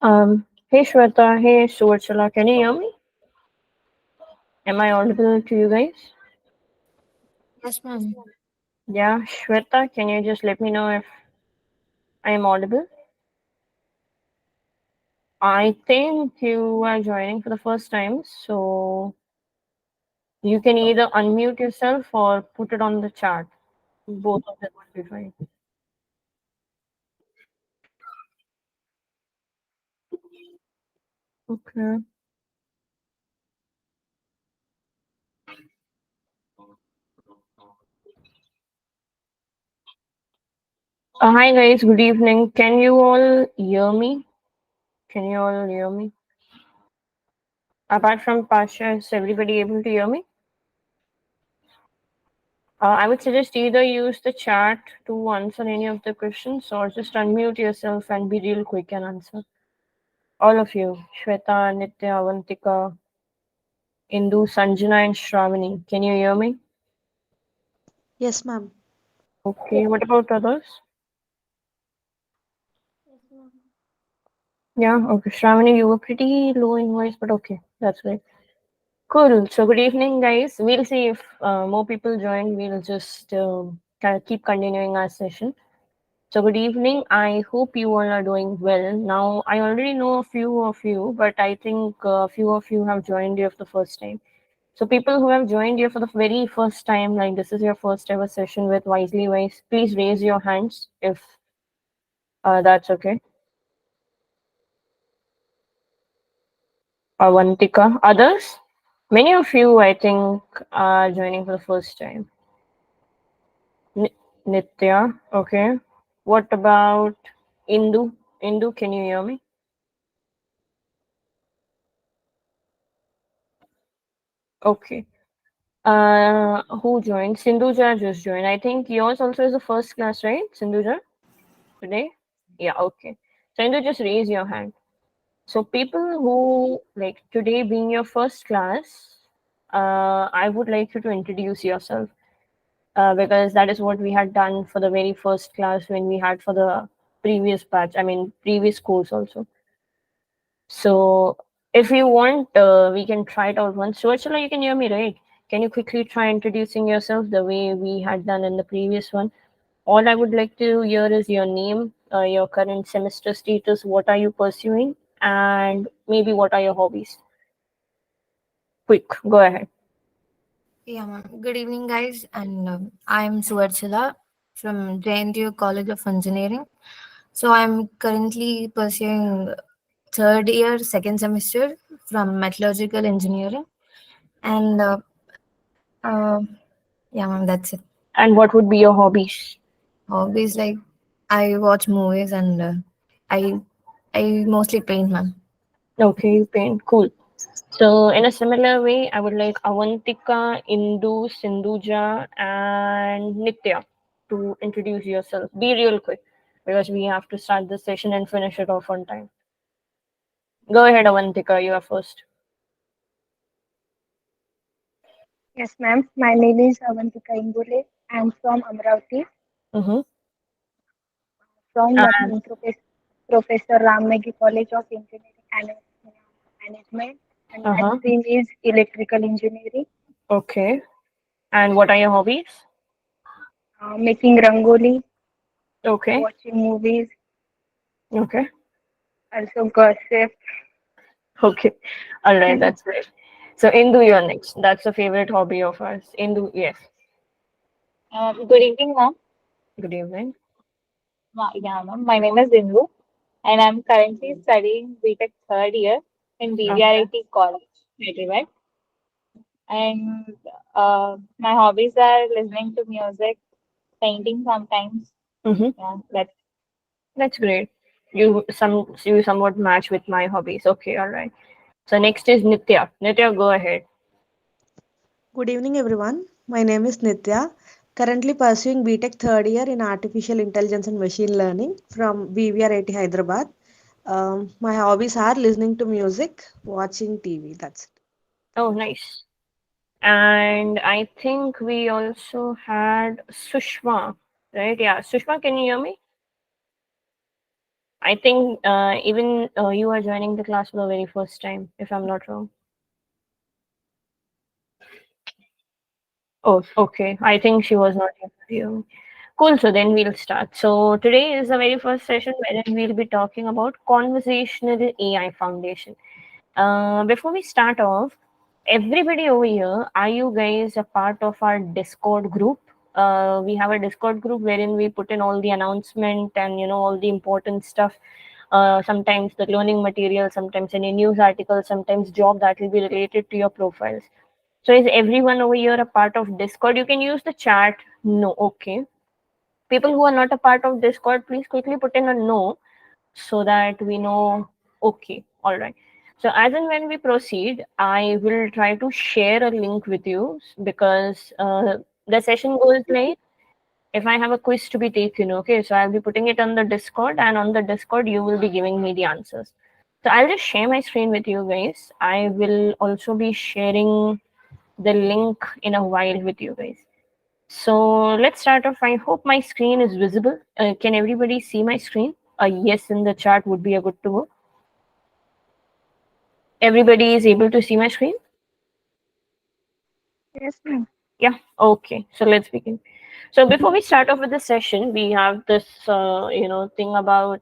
Hey Shweta, hey Suvarchala, can you hear me? Am I audible to you guys? Yes, ma'am. Yeah, Shweta, can you just let me know if I am audible? I think you are joining for the first time, so you can either unmute yourself or put it on the chat. Both of them would be fine. Okay. Hi guys, good evening. Can you all hear me? Can you all hear me? Apart from Pasha, is everybody able to hear me? I would suggest either use the chat to answer any of the questions or just unmute yourself and be real quick and answer. All of you, Shweta, Nitya, Avantika, Indu, Sanjana, and Shravani. Can you hear me? Yes, ma'am. Okay, what about others? Yes, ma'am. Yeah, okay. Shravani, you were pretty low in voice, but okay, that's great. Cool. So, good evening, guys. We'll see if more people join. We'll just kind of keep continuing our session. So, good evening. I hope you all are doing well. Now, I already know a few of you, but I think a few of you have joined here for the first time. So, people who have joined here for the very first time, like this is your first ever session with WiselyWise, please raise your hands if that's okay. Avantika. Others? Many of you, I think, are joining for the first time. Ni- Nitya, okay. What about Indu? Indu, can you hear me? Okay. Who joined? Sindhuja just joined. I think yours also is the first class, right? Sindhuja, today? Yeah, okay. Sindhu, just raise your hand. So people who like today being your first class, I would like you to introduce yourself because that is what we had done for the very first class when we had for the previous batch. I mean, previous course also. So if you want, we can try it out once. So actually, you can hear me, right? Can you quickly try introducing yourself the way we had done in the previous one? All I would like to hear is your name, your current semester status, what are you pursuing, and maybe what are your hobbies. Quick, go ahead. Yeah, ma'am. Good evening, guys. And I'm Suvarchala from JNTU College of Engineering. So I'm currently pursuing third year, second semester from Metallurgical Engineering. And uh, yeah, ma'am, that's it. And what would be your hobbies? Hobbies like I watch movies and I I mostly paint, ma'am. Okay, you paint. Cool. So, in a similar way, I would like Avantika, Indu, Sindhuja, and Nitya to introduce yourself. Be real quick because we have to start the session and finish it off on time. Go ahead, Avantika, you are first. Yes, ma'am. My name is Avantika Ingule. I'm from Amravati, Mm-hmm. from And Professor Rammegi College of Engineering and Management, and my uh-huh. stream is electrical engineering. Okay. And what are your hobbies? Making rangoli, Okay. watching movies, Okay. also gossip. Okay. All right, that's great. So, Indu, you're next. That's a favorite hobby of ours. Indu, yes. Good evening, ma'am. Good evening. Yeah, ma'am. My name is Indu, and I'm currently studying BTech third year in Okay. BVRIT College, Hyderabad. And my hobbies are listening to music, painting sometimes. Mm-hmm. Yeah, that's That's great. You somewhat match with my hobbies. Okay, all right. So next is Nitya. Nitya, go ahead. Good evening, everyone. My name is Nitya, currently pursuing BTech third year in Artificial Intelligence and Machine Learning from BVRIT Hyderabad. My hobbies are listening to music, watching TV. That's it. Oh, nice. And I think we also had Sushma, right? Yeah, Sushma, can you hear me? I think even you are joining the class for the very first time, if I'm not wrong. Oh, okay. I think she was not here. Cool. So then we'll start. So today is the very first session wherein we'll be talking about conversational AI foundation. Before we start off, everybody over here, are you guys a part of our Discord group? We have a Discord group wherein we put in all the announcement and all the important stuff. Sometimes the learning material, sometimes any news article, sometimes job that will be related to your profiles. So is everyone over here a part of Discord? You can use the chat. No, okay. People who are not a part of Discord, please quickly put in a no so that we know. Okay, all right. So as and when we proceed, I will try to share a link with you because the session goes like if I have a quiz to be taken, okay, so I'll be putting it on the Discord, and on the Discord, you will be giving me the answers. So I'll just share my screen with you guys. I will also be sharing the link in a while with you guys. So let's start off. I hope my screen is visible. Can everybody see my screen? A yes in the chat would be a good to go. Everybody is able to see my screen? Yes, ma'am. Yeah, okay. So let's begin. So before we start off with the session, we have this, thing about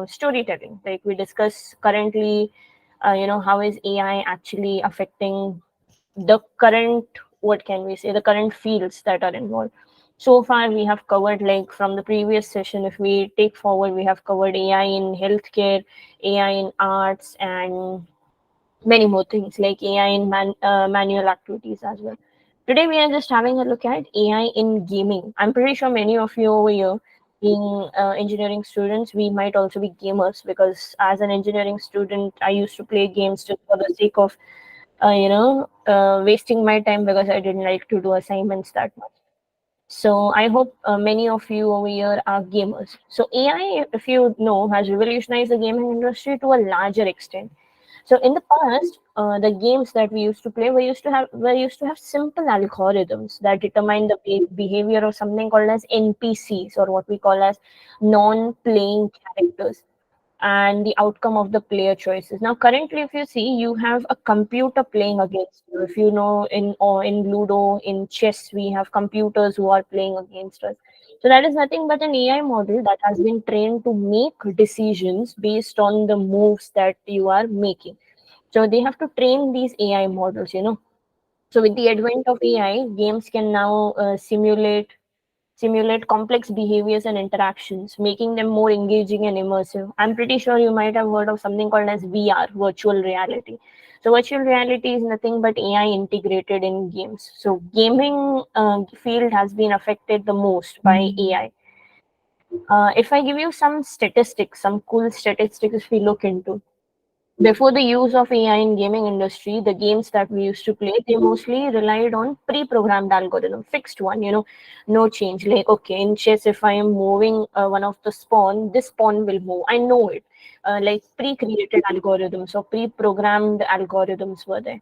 storytelling. Like we discuss currently, how is AI actually affecting the current, what can we say, the current fields that are involved. So far, we have covered, like from the previous session, if we take forward, we have covered AI in healthcare, AI in arts, and many more things like AI in manual activities as well. Today, we are just having a look at AI in gaming. I'm pretty sure many of you over here, being engineering students, we might also be gamers because as an engineering student, I used to play games just for the sake of, wasting my time because I didn't like to do assignments that much. So I hope many of you over here are gamers. So AI, if you know, has revolutionized the gaming industry to a larger extent. So in the past, the games that we used to play were used to have simple algorithms that determine the behavior of something called as NPCs, or what we call as non-playing characters, and the outcome of the player choices. Now, currently, if you see, you have a computer playing against you. If you know, in Ludo, in chess, we have computers who are playing against us. So that is nothing but an AI model that has been trained to make decisions based on the moves that you are making. So they have to train these AI models. So with the advent of AI, games can now simulate complex behaviors and interactions, making them more engaging and immersive. I'm pretty sure you might have heard of something called as VR, virtual reality. So virtual reality is nothing but AI integrated in games. So gaming field has been affected the most by AI. If I give you some statistics, some cool statistics, if we look into, before the use of AI in gaming industry, the games that we used to play, they mostly relied on pre-programmed algorithm, fixed one, no change. Like, okay, in chess, if I am moving one of the pawn, this pawn will move. I know it. Like pre-created algorithms or pre-programmed algorithms were there.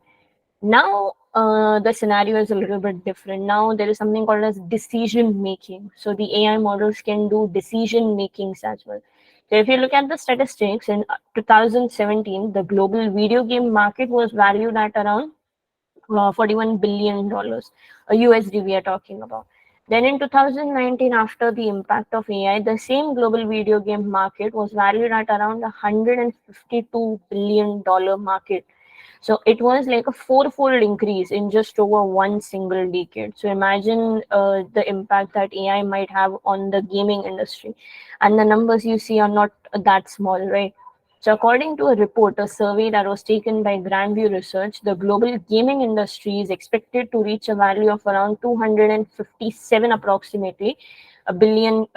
Now, the scenario is a little bit different. Now, there is something called as decision making. So, the AI models can do decision makings as well. So, if you look at the statistics in 2017, the global video game market was valued at around $41 billion, USD we are talking about. Then in 2019, after the impact of AI, the same global video game market was valued at around $152 billion market. So it was like a fourfold increase in just over one single decade. So imagine the impact that AI might have on the gaming industry. And the numbers you see are not that small, right? So according to a report, a survey that was taken by Grandview Research, the global gaming industry is expected to reach a value of around 257 approximately a billion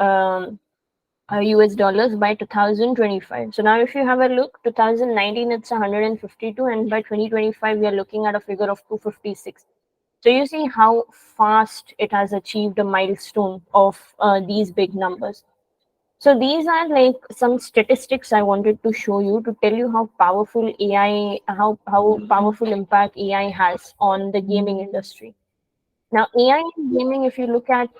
US dollars by 2025. So now if you have a look, 2019 it's 152, and by 2025 we are looking at a figure of 256. So you see how fast it has achieved a milestone of these big numbers. So these are like some statistics I wanted to show you to tell you how powerful AI, how powerful impact AI has on the gaming industry. Now, AI in gaming, if you look at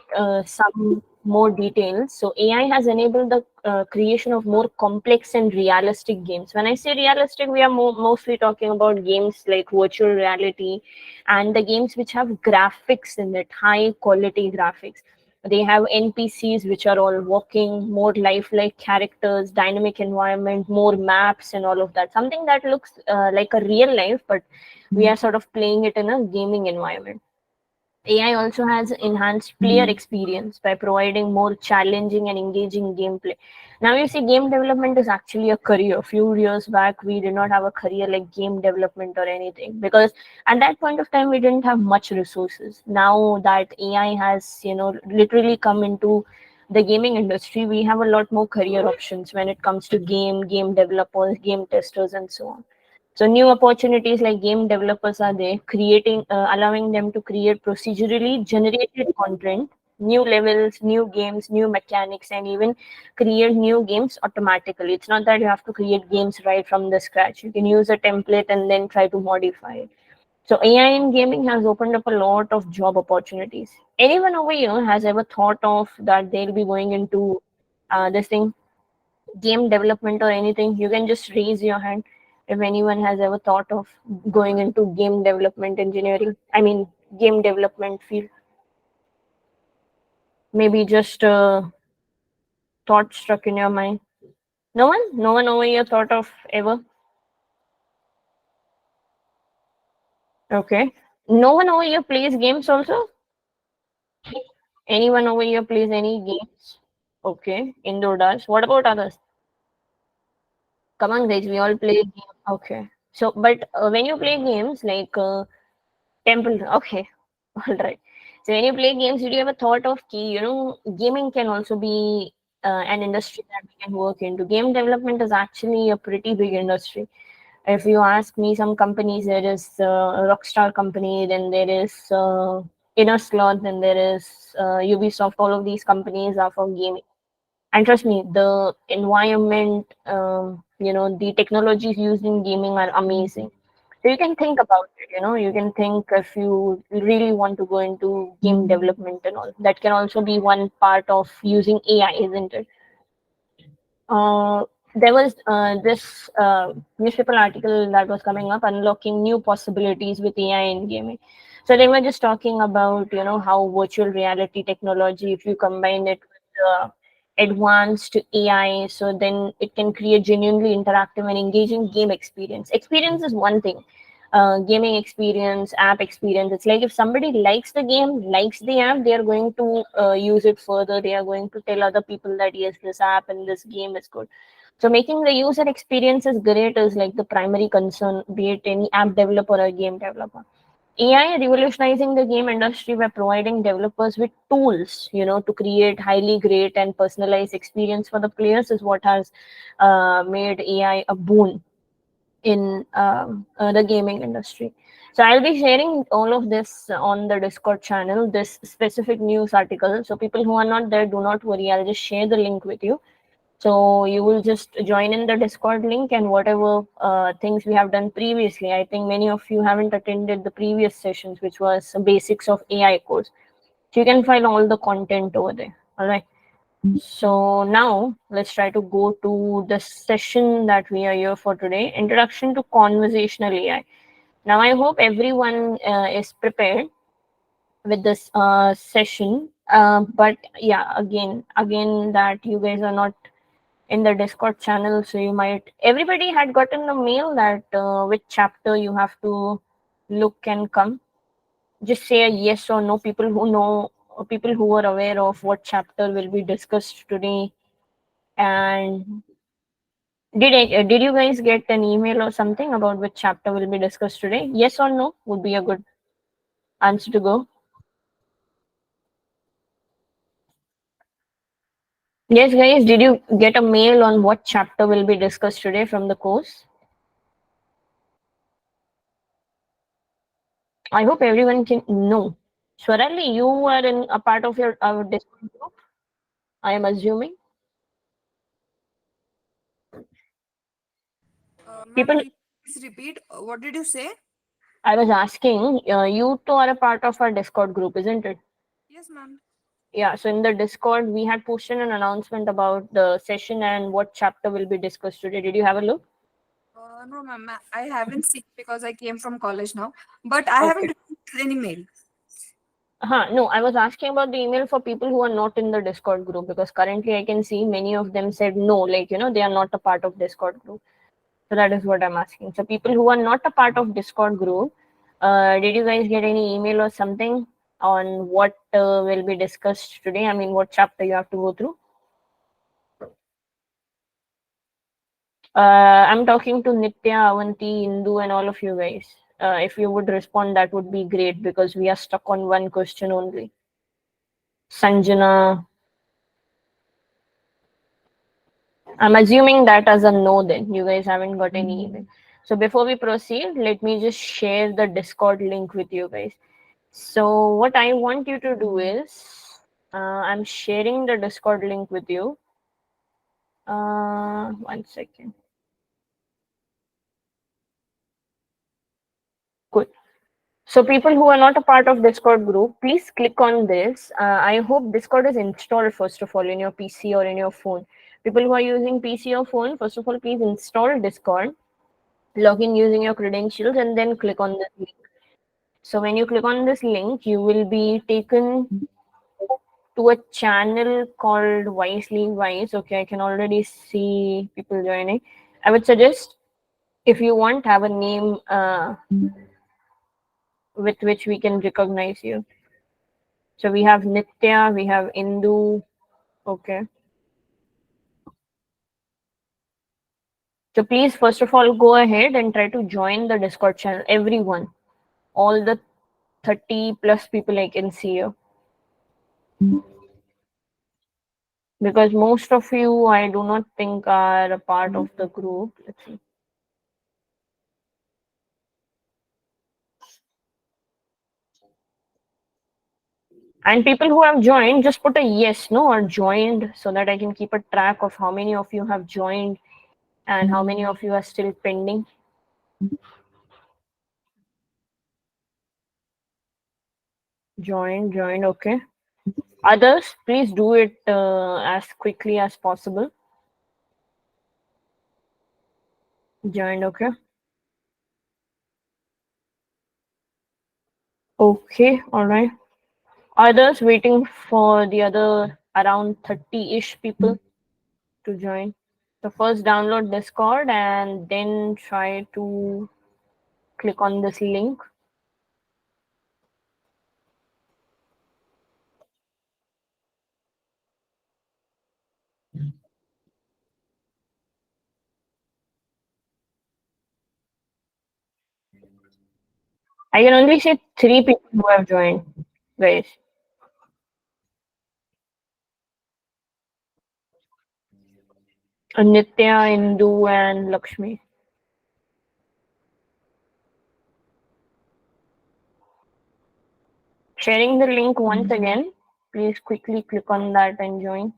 some more details. So AI has enabled the creation of more complex and realistic games. When I say realistic, we are mostly talking about games like virtual reality and the games which have graphics in it, high quality graphics. They have NPCs which are all walking, more lifelike characters, dynamic environment, more maps, and all of that. Something that looks like a real life, but we are sort of playing it in a gaming environment. AI also has enhanced player experience by providing more challenging and engaging gameplay. Now, you see, game development is actually a career. A few years back, we did not have a career like game development or anything because at that point of time, we didn't have much resources. Now that AI has, literally come into the gaming industry, we have a lot more career options when it comes to game developers, game testers, and so on. So new opportunities like game developers are there, allowing them to create procedurally generated content, new levels, new games, new mechanics, and even create new games automatically. It's not that you have to create games right from the scratch. You can use a template and then try to modify it. So AI in gaming has opened up a lot of job opportunities. Anyone over here has ever thought of that they'll be going into this thing, game development or anything? You can just raise your hand if anyone has ever thought of going into game development engineering. I mean, game development field. Maybe just a thought struck in your mind. No one? No one over here thought of ever? Okay. No one over here plays games also? Anyone over here plays any games? Okay. Indoor does. What about others? Come on, guys. We all play games. Okay. So, but when you play games like Temple, okay. All right. So when you play games, did you ever thought of gaming can also be an industry that we can work into? Game development is actually a pretty big industry. If you ask me, some companies, there is a Rockstar company, then there is Inner Sloth, then there is Ubisoft. All of these companies are for gaming. And trust me, the environment, the technologies used in gaming are amazing. So you can think about it, you can think if you really want to go into game development and all. That can also be one part of using AI, isn't it? uh, there was this newspaper article that was coming up, unlocking new possibilities with AI in gaming. So they were just talking about how virtual reality technology, if you combine it with advanced AI, so then it can create genuinely interactive and engaging game experience. Experience is one thing. Gaming experience, app experience. It's like if somebody likes the game, likes the app, they are going to use it further. They are going to tell other people that yes, this app and this game is good. So making the user experiences great is like the primary concern, be it any app developer or game developer. AI revolutionizing the game industry by providing developers with tools, to create highly great and personalized experience for the players is what has made AI a boon in the gaming industry. So I'll be sharing all of this on the Discord channel, this specific news article. So people who are not there, do not worry. I'll just share the link with you. So you will just join in the Discord link, and whatever things we have done previously. I think many of you haven't attended the previous sessions, which was basics of AI course. So you can find all the content over there. All right. So now let's try to go to the session that we are here for today, Introduction to Conversational AI. Now I hope everyone is prepared with this session. But yeah, again that you guys are not in the Discord channel, so you might, everybody had gotten the mail that which chapter you have to look and come. Just say a yes or no. People who know, people who are aware of what chapter will be discussed today. And did you guys get an email or something about which chapter will be discussed today? Yes or no would be a good answer to go. Yes, guys, did you get a mail on what chapter will be discussed today from the course? I hope everyone can know. Swarali, you are in a part of your our Discord group, I am assuming. Ma'am, People, can you please repeat? What did you say? I was asking, you two are a part of our Discord group, isn't it? Yes, ma'am. Yeah, so in the Discord, we had posted an announcement about the session and what chapter will be discussed today. Did you have a look? No, ma'am, I haven't seen because I came from college now, but I Okay. haven't received any mail. No, I was asking about the email for people who are not in the Discord group because currently I can see many of them said no, like, they are not a part of Discord group. So that is what I'm asking. So people who are not a part of Discord group, did you guys get any email or something on what will be discussed today? I mean, what chapter you have to go through? I'm talking to Nitya, Avanti, Indu, and all of you guys. If you would respond, that would be great because we are stuck on one question only. Sanjana, I'm assuming that as a no, then you guys haven't got any email. So before we proceed, let me just share the Discord link with you guys. So what I want you to do is, I'm sharing the Discord link with you. 1 second. Good. So people who are not a part of Discord group, please click on this. I hope Discord is installed first of all in your PC or in your phone. People who are using PC or phone, first of all, please install Discord, log in using your credentials, and then click on this link. So when you click on this link, you will be taken to a channel called WiselyWise. Okay, I can already see people joining. I would suggest if you want, have a name with which we can recognize you. So we have Nitya, we have Indu. Okay. So please, first of all, go ahead and try to join the Discord channel. Everyone, all the 30 plus people I can see here. Because most of you, I do not think are a part of the group. Let's see. And people who have joined, just put a yes, no, or joined so that I can keep a track of how many of you have joined and how many of you are still pending. Joined, okay. Others, please do it as quickly as possible. Joined, okay. Okay, all right. Others waiting for the other around 30-ish people to join. So first download Discord and then try to click on this link. I can only see 3 people who have joined, guys. Nitya, Indu, and Lakshmi. Sharing the link once again. Please quickly click on that and join.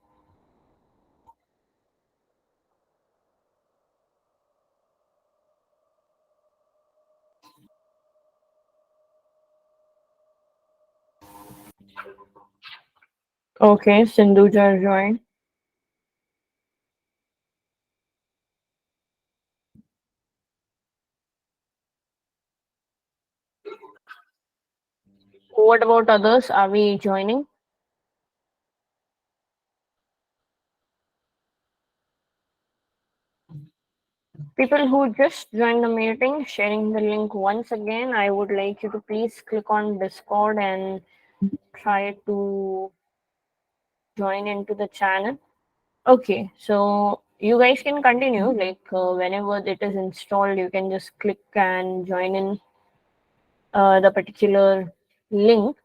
Okay, Sindhuja joined. What about others? Are we joining? People who just joined the meeting, sharing the link once again, I would like you to please click on Discord and try to join into the channel. Okay, so you guys can continue. Like whenever it is installed, you can just click and join in the particular link.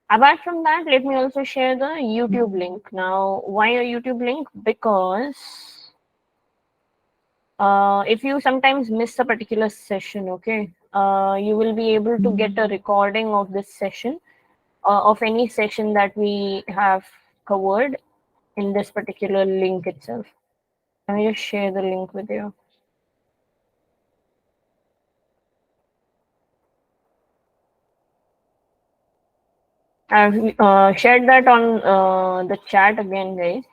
Apart from that, let me also share the YouTube link. Now, why a YouTube link? Because if you sometimes miss a particular session, okay, you will be able to get a recording of this session, of any session that we have covered in this particular link itself. Let me just share the link with you. I've shared that on the chat again, guys.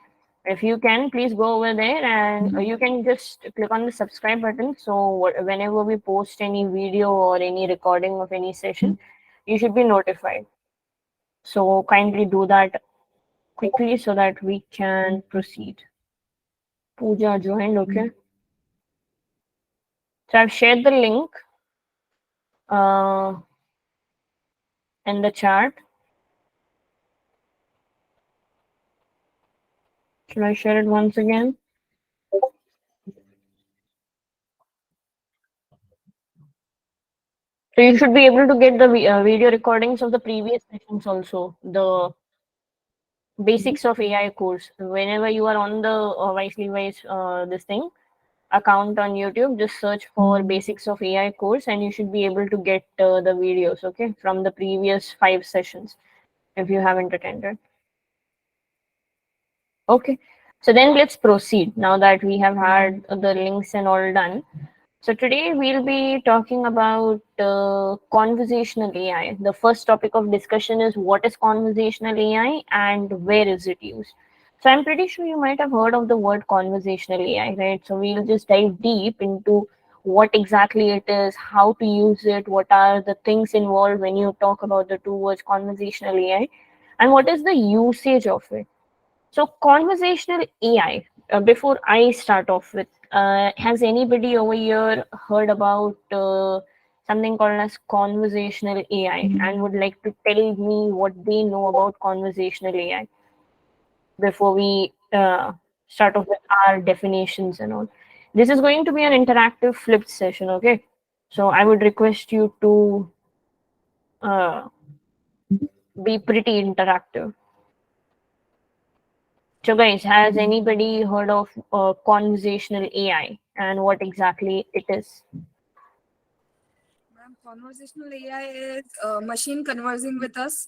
If you can, please go over there and you can just click on the subscribe button. So whenever we post any video or any recording of any session, you should be notified. So kindly do that quickly so that we can proceed. Pooja joined, okay. So I've shared the link uh, in the chat. Should I share it once again? So you should be able to get the video recordings of the previous sessions also, the basics of AI course. Whenever you are on the WiselyWise this thing account on YouTube, just search for basics of AI course, and you should be able to get the videos, okay, from the previous 5 sessions if you haven't attended. Okay, so then let's proceed now that we have had the links and all done. So today we'll be talking about conversational AI. The first topic of discussion is what is conversational AI and where is it used. So I'm pretty sure you might have heard of the word conversational AI, right? So we'll just dive deep into what exactly it is, how to use it, what are the things involved when you talk about the two words conversational AI, and what is the usage of it. So, conversational AI, before I start off with, has anybody over here heard about something called as conversational AI and would like to tell me what they know about conversational AI before we start off with our definitions and all? This is going to be an interactive flipped session, okay? So, I would request you to uh, be pretty interactive. So, guys, has anybody heard of conversational AI and what exactly it is? Ma'am, conversational AI is machine conversing with us.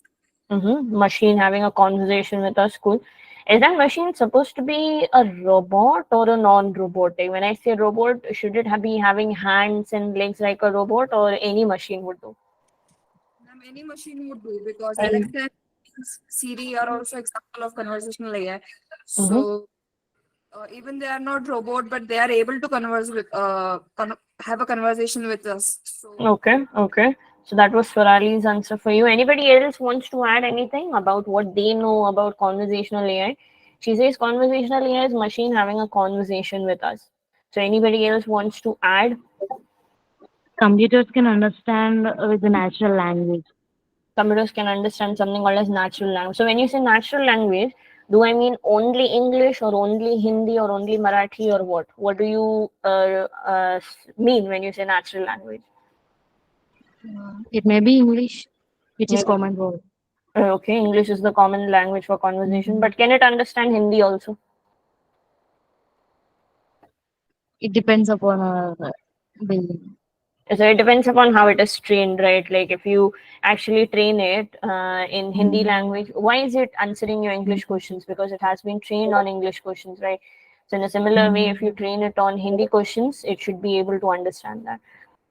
Machine having a conversation with us. Cool. Is that machine supposed to be a robot or a non-robotic? When I say robot, should it be having hands and legs like a robot, or any machine would do? Ma'am, any machine would do because And Alexa and Siri are also example of conversational AI. mhm. So even they are not robot, but they are able to converse with have a conversation with us. So Okay, okay. So that was Swarali's answer for you. Anybody else wants to add anything about what they know about conversational AI? She says conversational AI is machine having a conversation with us. So anybody else wants to add? Computers can understand with the natural language. Computers can understand something called as natural language. So when you say natural language, do I mean only English or only Hindi or only Marathi or what? What do you mean when you say natural language? It may be English, which is Maybe. common for. Okay, English is the common language for conversation, but can it understand Hindi also? It depends upon the. So it depends upon how it is trained, right? Like if you actually train it in Hindi language, why is it answering your English questions? Because it has been trained on English questions, right? So in a similar way, if you train it on Hindi questions, it should be able to understand that.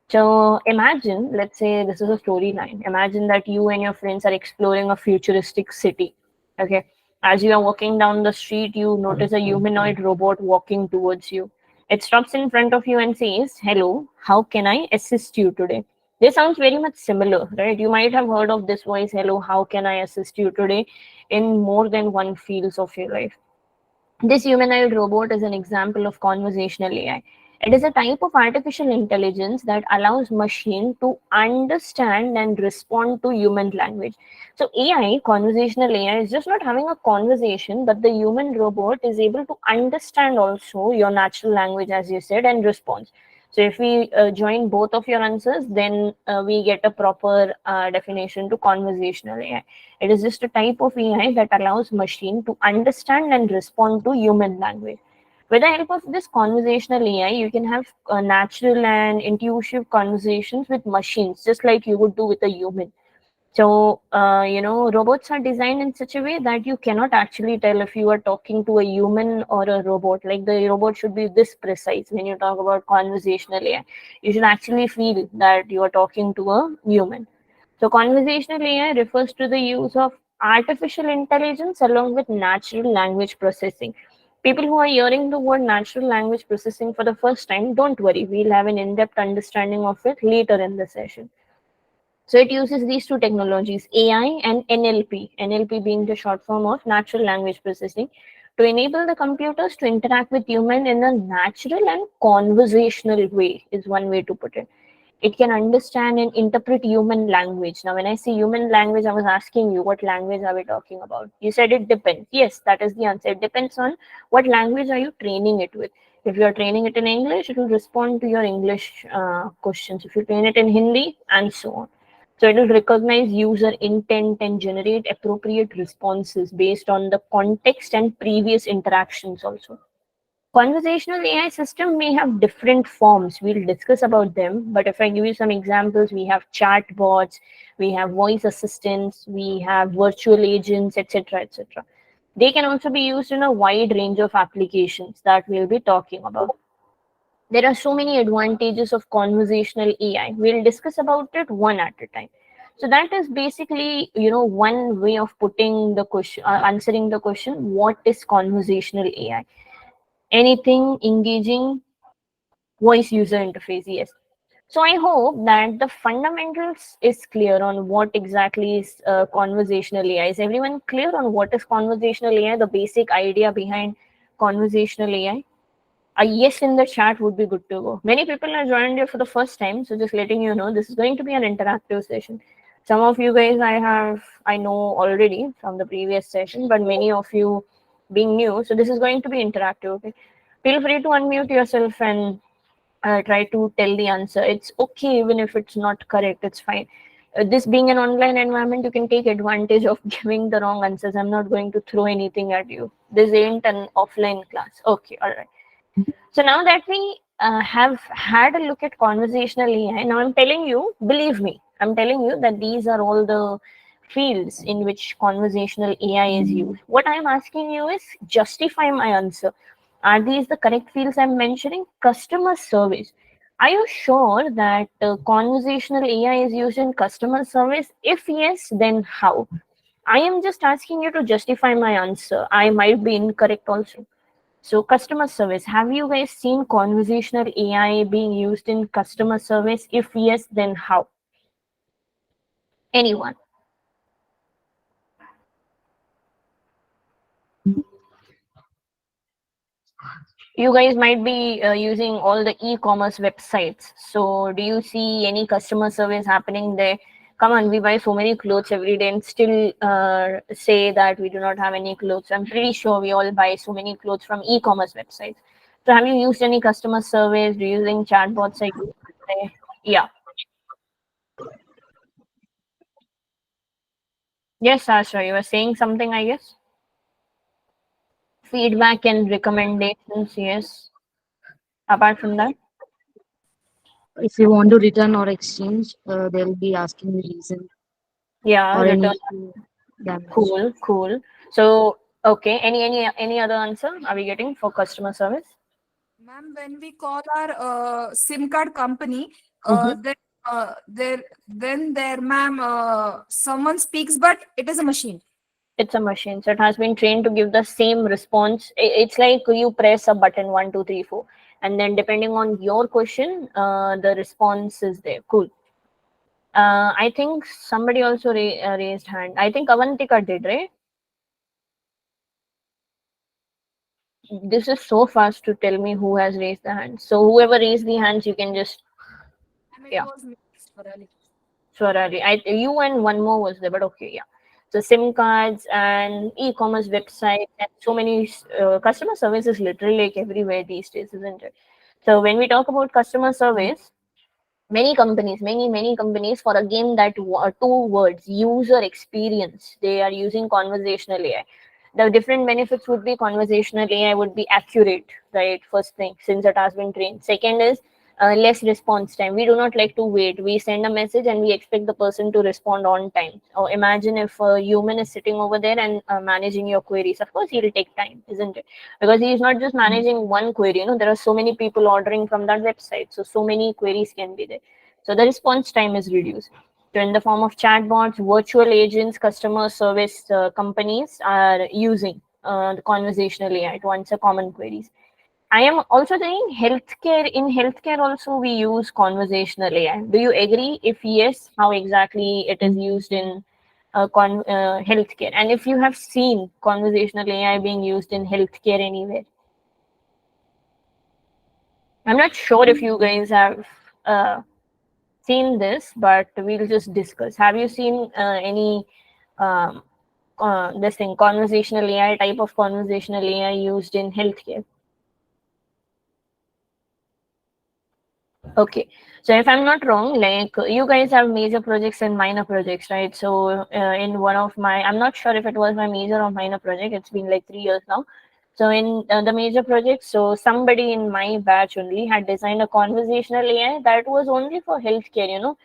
So imagine, let's say this is a storyline. Imagine that you and your friends are exploring a futuristic city. Okay. As you are walking down the street, you notice a humanoid robot walking towards you. It stops in front of you and says, "Hello, how can I assist you today?" This sounds very much similar, right? You might have heard of this voice, "Hello, how can I assist you today?" in more than one fields of your life. This humanoid robot is an example of conversational AI. It is a type of artificial intelligence that allows machine to understand and respond to human language. So AI, conversational AI, is just not having a conversation, but the human robot is able to understand also your natural language, as you said, and responds. So if we join both of your answers, then we get a proper definition to conversational AI. It is just a type of AI that allows machine to understand and respond to human language. With the help of this conversational AI, you can have natural and intuitive conversations with machines, just like you would do with a human. So, robots are designed in such a way that you cannot actually tell if you are talking to a human or a robot. Like the robot should be this precise when you talk about conversational AI. You should actually feel that you are talking to a human. So, conversational AI refers to the use of artificial intelligence along with natural language processing. People who are hearing the word natural language processing for the first time, don't worry, we'll have an in-depth understanding of it later in the session. So it uses these two technologies, AI and NLP, NLP being the short form of natural language processing, to enable the computers to interact with human in a natural and conversational way, is one way to put it. It can understand and interpret human language. Now, when I say human language, I was asking you, what language are we talking about? You said it depends. Yes, that is the answer. It depends on what language are you training it with. If you are training it in English, it will respond to your English questions. If you train it in Hindi, and so on. So it will recognize user intent and generate appropriate responses based on the context and previous interactions also. Conversational AI system may have different forms. We'll discuss about them. But if I give you some examples, we have chatbots, we have voice assistants, we have virtual agents, etc., etc. They can also be used in a wide range of applications that we'll be talking about. There are so many advantages of conversational AI. We'll discuss about it one at a time. So that is basically, one way of putting the question, answering the question, what is conversational AI? Anything engaging voice user interface, yes. So I hope that the fundamentals is clear on what exactly is conversational AI. Is everyone clear on what is conversational AI, the basic idea behind conversational AI? A yes in the chat would be good to go. Many people are joined here for the first time, so just letting you know, this is going to be an interactive session. Some of you guys I know already from the previous session, but many of you being new, so this is going to be interactive. Okay, feel free to unmute yourself and try to tell the answer. It's okay even if it's not correct. It's fine. This being an online environment, you can take advantage of giving the wrong answers. I'm not going to throw anything at you. This ain't an offline class. Okay, all right. So now that we have had a look at conversational AI, now I'm telling you, believe me, I'm telling you that these are all the fields in which conversational AI is used. What I'm asking you is justify my answer. Are these the correct fields I'm mentioning? Customer service. Are you sure that conversational AI is used in customer service? If yes, then how? I am just asking you to justify my answer. I might be incorrect also. So, customer service. Have you guys seen conversational AI being used in customer service? If yes, then how? Anyone? You guys might be using all the e-commerce websites. So, do you see any customer service happening there? Come on, we buy so many clothes every day and still say that we do not have any clothes. I'm pretty sure we all buy so many clothes from e-commerce websites. So, have you used any customer service? Do you using chatbots like yeah. Yes, Asha, you were saying something, I guess. Feedback and recommendations, yes. Apart from that, If you want to return or exchange, they'll be asking the reason yeah, or any return. issue damage. Cool, cool. So, okay, any other answer are we getting for customer service? Ma'am, when we call our SIM card company, Mm-hmm. then there, ma'am, someone speaks, but it is a machine. It's a machine, so it has been trained to give the same response. It's like you press a button 1, 2, 3, 4, and then depending on your question, the response is there. Cool. I think somebody also raised hand. I think Avantika did, right? This is so fast to tell me who has raised the hand. So whoever raised the hands, you can just Ma'am, it yeah. was mixed for early. Sorry, you and one more was there, but okay, yeah. So SIM cards and e-commerce websites and so many customer service is literally like everywhere these days, isn't it? So when we talk about customer service, many companies for again that two words, user experience, they are using conversational AI. The different benefits would be conversational AI would be accurate, right? First thing, since it has been trained. Second is less response time. We do not like to wait. We send a message and we expect the person to respond on time. Or imagine if a human is sitting over there and managing your queries. Of course, he'll take time, isn't it? Because he is not just managing one query. There are so many people ordering from that website. So many queries can be there. So the response time is reduced. So in the form of chatbots, virtual agents, customer service companies are using the conversational AI to answer common queries. I am also saying healthcare. In healthcare, also we use conversational AI. Do you agree? If yes, how exactly it is used in healthcare? And if you have seen conversational AI being used in healthcare anywhere, I'm not sure if you guys have seen this, but we'll just discuss. Have you seen any um, this thing, conversational AI, type of conversational AI used in healthcare? Okay, so if I'm not wrong, like you guys have major projects and minor projects, right? So in one of my, I'm not sure if it was my major or minor project. It's been like 3 years now. So in the major project, so somebody in my batch only had designed a conversational AI that was only for healthcare.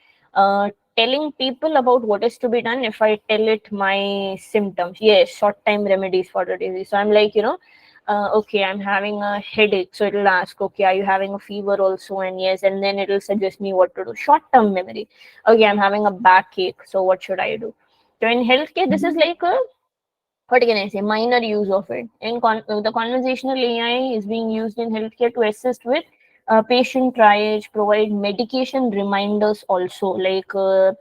Telling people about what is to be done if I tell it my symptoms. Yes, short time remedies for the disease. So I'm like, okay, I'm having a headache. So it'll ask, okay, are you having a fever also? And yes, and then it'll suggest me what to do. Short term memory. Okay, I'm having a backache. So what should I do? So in healthcare, this is like a, what can I say, minor use of it. The conversational AI is being used in healthcare to assist with patient triage, provide medication reminders also. Like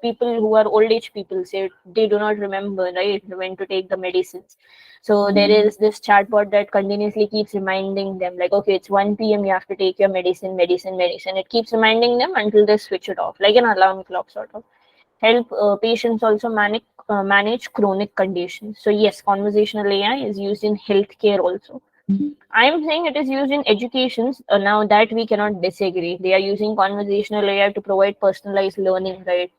people who are old age people say they do not remember, right, when to take the medicines. So there is this chatbot that continuously keeps reminding them, like, okay, it's 1 p.m. You have to take your medicine. It keeps reminding them until they switch it off, like an alarm clock sort of. Help patients also manage chronic conditions. So yes, conversational AI is used in healthcare also. I'm saying it is used in education. Now that we cannot disagree, they are using conversational AI to provide personalized learning, right?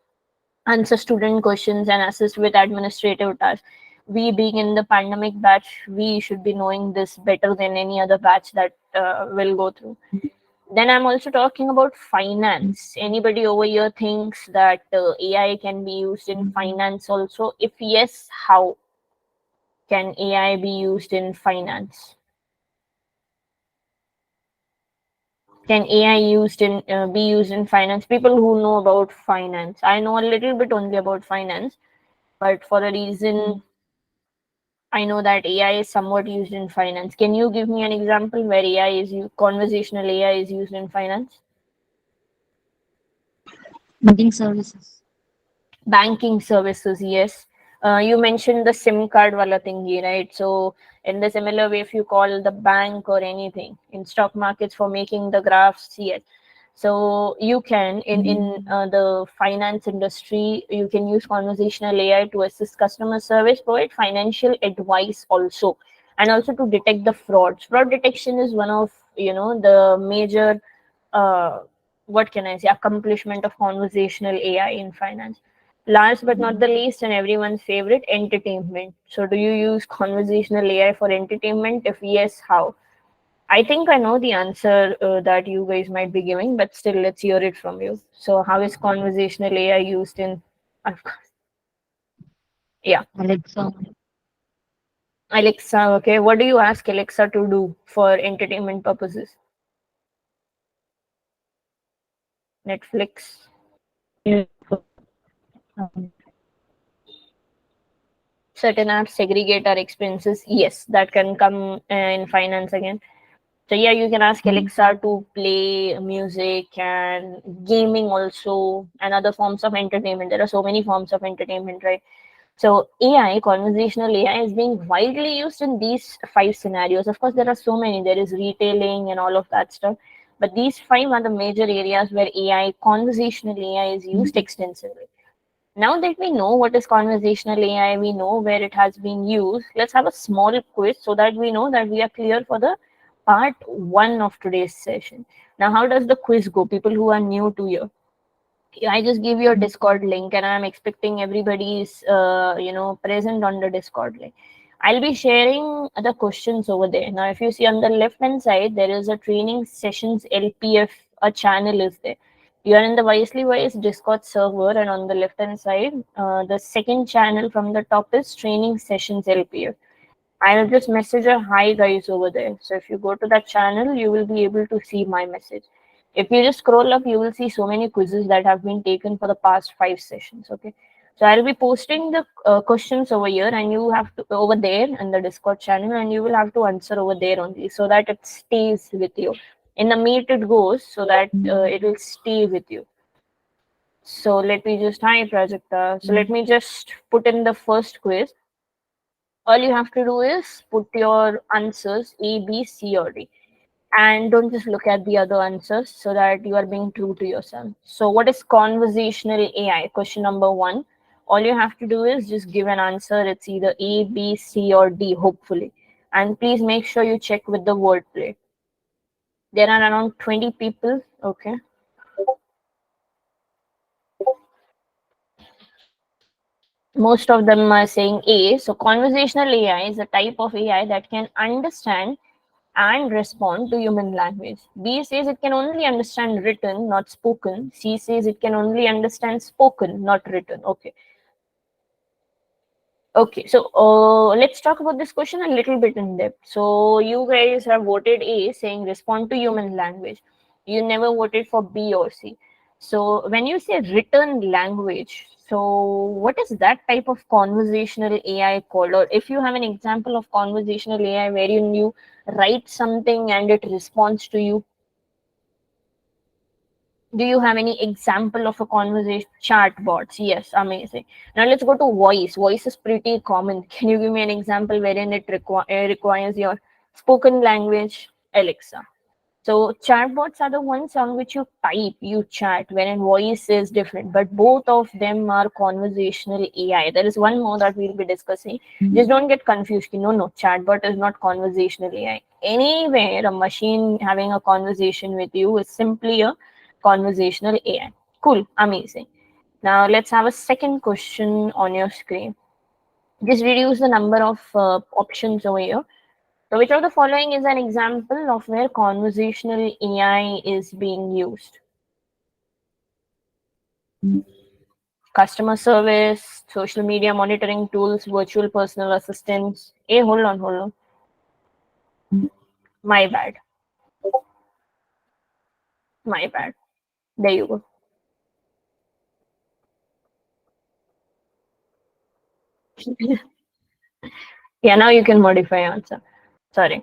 Answer student questions and assist with administrative tasks. We being in the pandemic batch, we should be knowing this better than any other batch that will go through. Then I'm also talking about finance. Anybody over here thinks that AI can be used in finance also? If yes, how can AI be used in finance? Can AI used in be used in finance? People who know about finance. I know a little bit only about finance, but for a reason, I know that AI is somewhat used in finance. Can you give me an example where AI is used, conversational AI is used in finance? Banking services. Banking services, yes. You mentioned the SIM card wala thingy, right? So in the similar way, if you call the bank or anything in stock markets for making the graphs, yes. So you can in the finance industry, you can use conversational AI to assist customer service, provide financial advice also, and also to detect the frauds. Fraud detection is one of the major uh, what can I say, accomplishment of conversational AI in finance. Last but not the least, and everyone's favorite, entertainment. So, do you use conversational AI for entertainment? If yes, how? I think I know the answer that you guys might be giving, but still, let's hear it from you. So, how is conversational AI used in? Of course, yeah, Alexa. Alexa. Okay, what do you ask Alexa to do for entertainment purposes? Netflix. Yeah. Certain apps segregate our expenses. Yes, that can come in finance again. So yeah, you can ask Alexa to play music and gaming also, and other forms of entertainment. There are so many forms of entertainment, right? So AI, conversational AI, is being widely used in these 5 scenarios. Of course, there are so many. There is retailing and all of that stuff. But these 5 are the major areas where AI, conversational AI, is used extensively. Now that we know what is conversational AI, we know where it has been used, let's have a small quiz so that we know that we are clear for the part 1 of today's session. Now, how does the quiz go? People who are new to you, I just give you a Discord link, and I'm expecting everybody is, present on the Discord link. I'll be sharing the questions over there. Now, if you see on the left hand side, there is a training sessions LPF, a channel is there. You are in the WiselyWise Discord server, and on the left hand side, the second channel from the top is training sessions LPF. I'll just message a hi guys over there. So if you go to that channel, you will be able to see my message. If you just scroll up, you will see so many quizzes that have been taken for the past 5 sessions. Okay, so I'll be posting the questions over here, and you have to over there in the Discord channel, and you will have to answer over there only, so that it stays with you. In the meet it goes, so that it will stay with you. So let me just hi Prajakta. So let me just put in the first quiz. All you have to do is put your answers A, B, C, or D, and don't just look at the other answers, so that you are being true to yourself. So what is conversational AI? Question number one. All you have to do is just give an answer. It's either A, B, C, or D, hopefully. And please make sure you check with the wordplay. There are around 20 people. Okay. Most of them are saying A. So conversational AI is a type of AI that can understand and respond to human language. B says it can only understand written, not spoken. C says it can only understand spoken, not written. Okay. Okay, so let's talk about this question a little bit in depth. So you guys have voted A, saying respond to human language. You never voted for B or C. So when you say written language, so what is that type of conversational AI called? Or if you have an example of conversational AI wherein you write something and it responds to you, do you have any example of a conversation chatbots? Yes, amazing. Now let's go to voice. Voice is pretty common. Can you give me an example wherein it requires your spoken language? Alexa. So chatbots are the ones on which you type, you chat, wherein voice is different. But both of them are conversational AI. There is one more that we'll be discussing. Just don't get confused. No, chatbot is not conversational AI. Anywhere a machine having a conversation with you is simply a conversational AI. Cool, amazing. Now let's have a second question on your screen. Just reduce the number of options over here. So, which of the following is an example of where conversational AI is being used? Customer service, social media monitoring tools, virtual personal assistants. Hey, hold on. My bad. My bad. There you go. Yeah, now you can modify your answer. Sorry.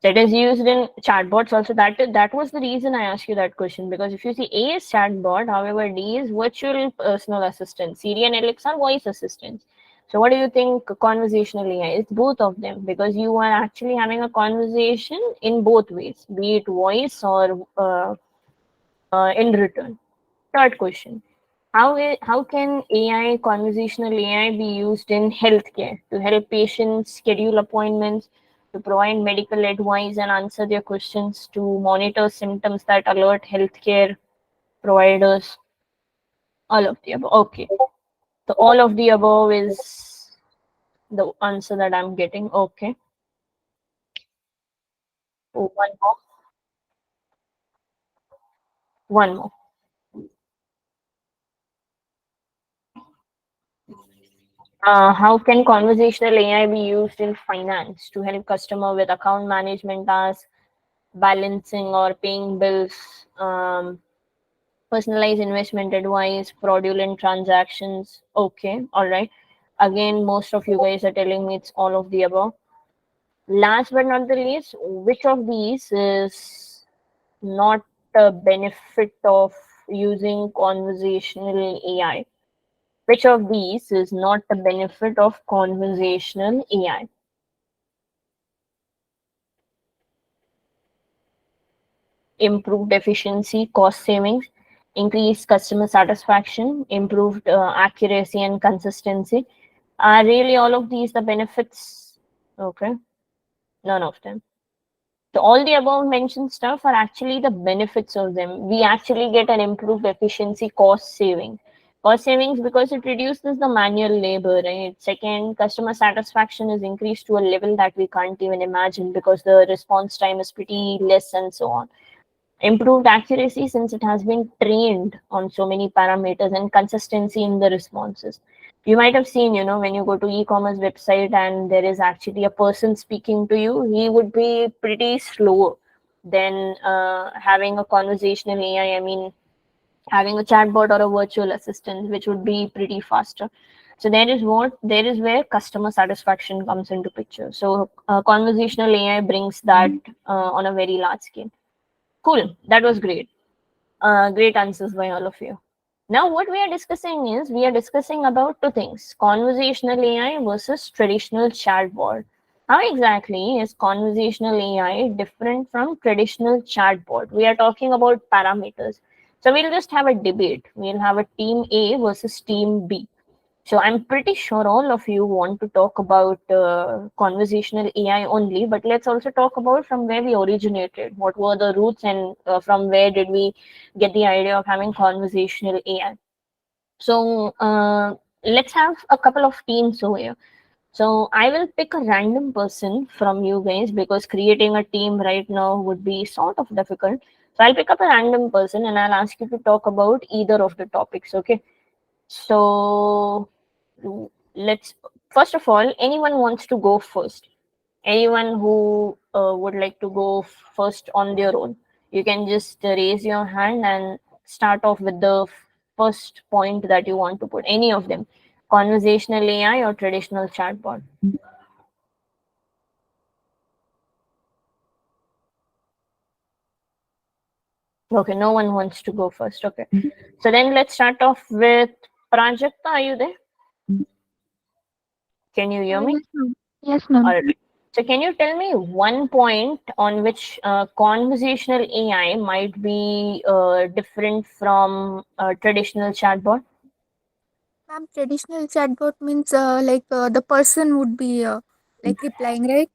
That is used in chatbots also. That was the reason I asked you that question, because if you see A is chatbot, however D is virtual personal assistant, Siri and Alexa are voice assistants. So what do you think conversational AI? It's both of them, because you are actually having a conversation in both ways, be it voice or in return. Third question. How can AI, conversational AI, be used in healthcare to help patients schedule appointments, to provide medical advice and answer their questions, to monitor symptoms that alert healthcare providers? All of the above. Okay. So all of the above is the answer that I'm getting. Okay. Oh, one more. One more. How can conversational AI be used in finance to help customer with account management tasks, balancing or paying bills, personalized investment advice, fraudulent transactions? Okay, all right. Again, most of you guys are telling me it's all of the above. Last but not the least, which of these is not a benefit of using conversational AI? Which of these is not the benefit of conversational AI? Improved efficiency, cost savings, increased customer satisfaction, improved accuracy and consistency. Are really all of these the benefits? Okay, none of them. So all the above mentioned stuff are actually the benefits of them. We actually get an improved efficiency, cost saving. Cost savings because it reduces the manual labor, right? Second, customer satisfaction is increased to a level that we can't even imagine because the response time is pretty less and so on. Improved accuracy since it has been trained on so many parameters, and consistency in the responses. You might have seen, when you go to e-commerce website and there is actually a person speaking to you, he would be pretty slow. Then having a conversational AI, I mean, having a chatbot or a virtual assistant, which would be pretty faster. So there is where customer satisfaction comes into picture. So conversational AI brings that on a very large scale. Cool, that was great. Great answers by all of you. Now, what we are discussing is we are discussing about two things: conversational AI versus traditional chatbot. How exactly is conversational AI different from traditional chatbot? We are talking about parameters. So, we'll just have a debate. We'll have a team A versus team B. So I'm pretty sure all of you want to talk about conversational AI only, but let's also talk about from where we originated. What were the roots, and from where did we get the idea of having conversational AI? So let's have a couple of teams over here. So I will pick a random person from you guys because creating a team right now would be sort of difficult. So I'll pick up a random person and I'll ask you to talk about either of the topics. Okay. So let's first of all, anyone wants to go first? Anyone who would like to go first on their own? You can just raise your hand and start off with the first point that you want to put. Any of them, conversational AI or traditional chatbot. Okay, no one wants to go first. Okay, so then let's start off with Prajakta. Are you there? Can you hear me? Yes, ma'am. Yes, ma'am. All right. So, can you tell me one point on which conversational AI might be different from traditional chatbot? Ma'am, traditional chatbot means the person would be like replying, right?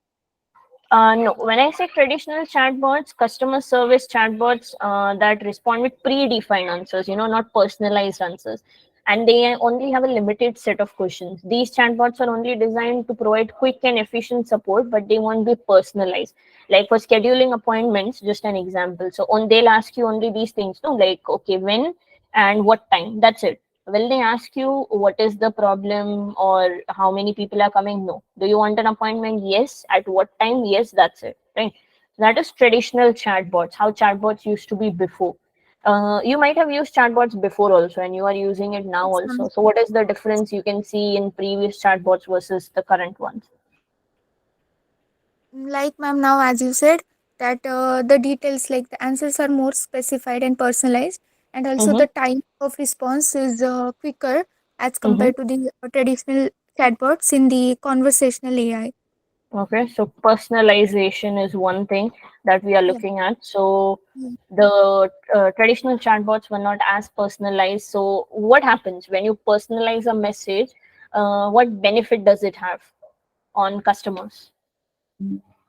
No, when I say traditional chatbots, customer service chatbots that respond with predefined answers, not personalized answers, and they only have a limited set of questions. These chatbots are only designed to provide quick and efficient support, but they won't be personalized. Like for scheduling appointments, just an example. So on they'll ask you only these things, no, like okay, when and what time. That's it. Will they ask you what is the problem or how many people are coming? No. Do you want an appointment? Yes. At what time? Yes. That's it. Right. That is traditional chatbots, how chatbots used to be before. You might have used chatbots before also, and you are using it now Yes, ma'am. also. So, what is the difference you can see in previous chatbots versus the current ones? Like, ma'am, now as you said, that the details like the answers are more specified and personalized, and also Mm-hmm. the time of response is quicker as Mm-hmm. compared to the traditional chatbots in the conversational AI. Okay, so personalization is one thing that we are Yeah. looking at. So Yeah. the traditional chatbots were not as personalized. So what happens when you personalize a message? What benefit does it have on customers?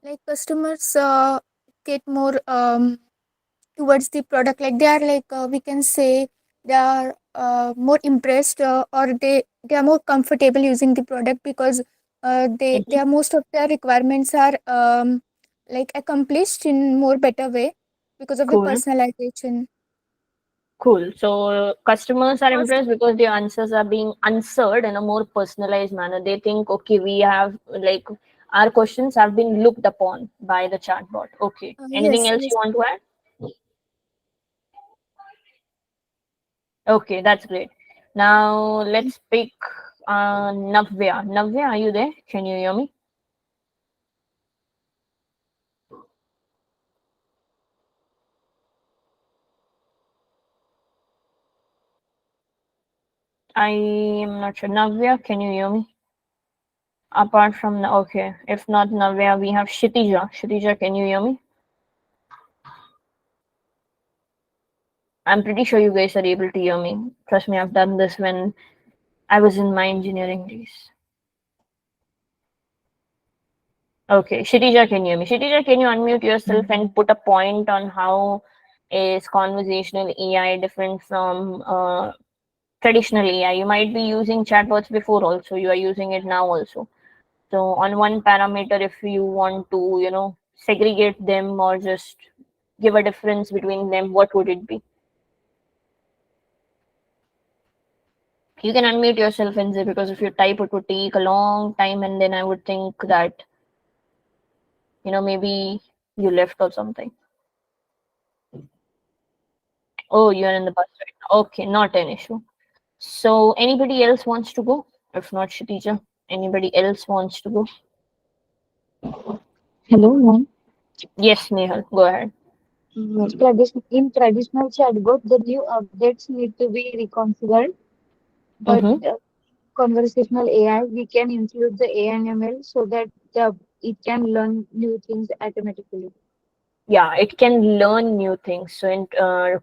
Like customers get more towards the product, like they are like we can say they are more impressed, or they are more comfortable using the product because they Mhm. are most of their requirements are like accomplished in more better way because of the Cool, personalization. cool. So customers are Because impressed because the answers are being answered in a more personalized manner. They think, okay, we have like our questions have been looked upon by the chatbot. Okay. Anything yes, else yes. you want to add? Okay, that's great. Now let's pick Navya. Navya, are you there? Can you hear me? I am not sure. Navya, can you hear me? Apart from okay, if not Navya, we have Shitija. Shitija, can you hear me? I'm pretty sure you guys are able to hear me. Trust me, I've done this when I was in my engineering days. Okay, Shitija, can you hear me? Shitija, can you unmute yourself and put a point on how is conversational AI different from traditional AI? You might be using chatbots before also. You are using it now also. So on one parameter, if you want to, segregate them or just give a difference between them, what would it be? You can unmute yourself and say, because if you type, it would take a long time, and then I would think that maybe you left or something. Oh, you're in the bus right now. Okay, not an issue. So anybody else wants to go? If not, Kshitija, anybody else wants to go? Hello, ma'am. Yes, Nehal, go ahead. In traditional chatbot, the new updates need to be reconfigured, but Mm-hmm. conversational AI, we can include the AI and ML so that it can learn new things automatically. Yeah, it can learn new things. So in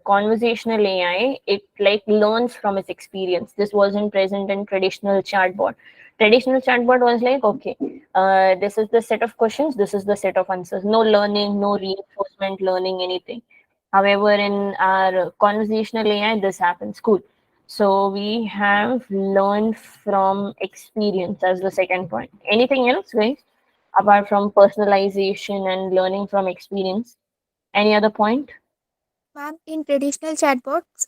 conversational AI, it like learns from its experience. This wasn't present in traditional chatbot. Traditional chatbot was like, okay, this is the set of questions, this is the set of answers. No learning, no reinforcement learning, anything. However, in our conversational AI, this happens. Cool. So we have learned from experience as the second point. Anything else, guys? Apart from personalization and learning from experience, any other point? Ma'am, in traditional chatbots,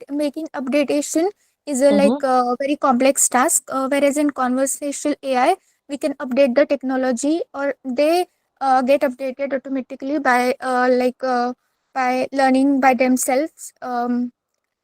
making updatation is a Mm-hmm. very complex task. Whereas in conversational AI, we can update the technology, or they get updated automatically by learning by themselves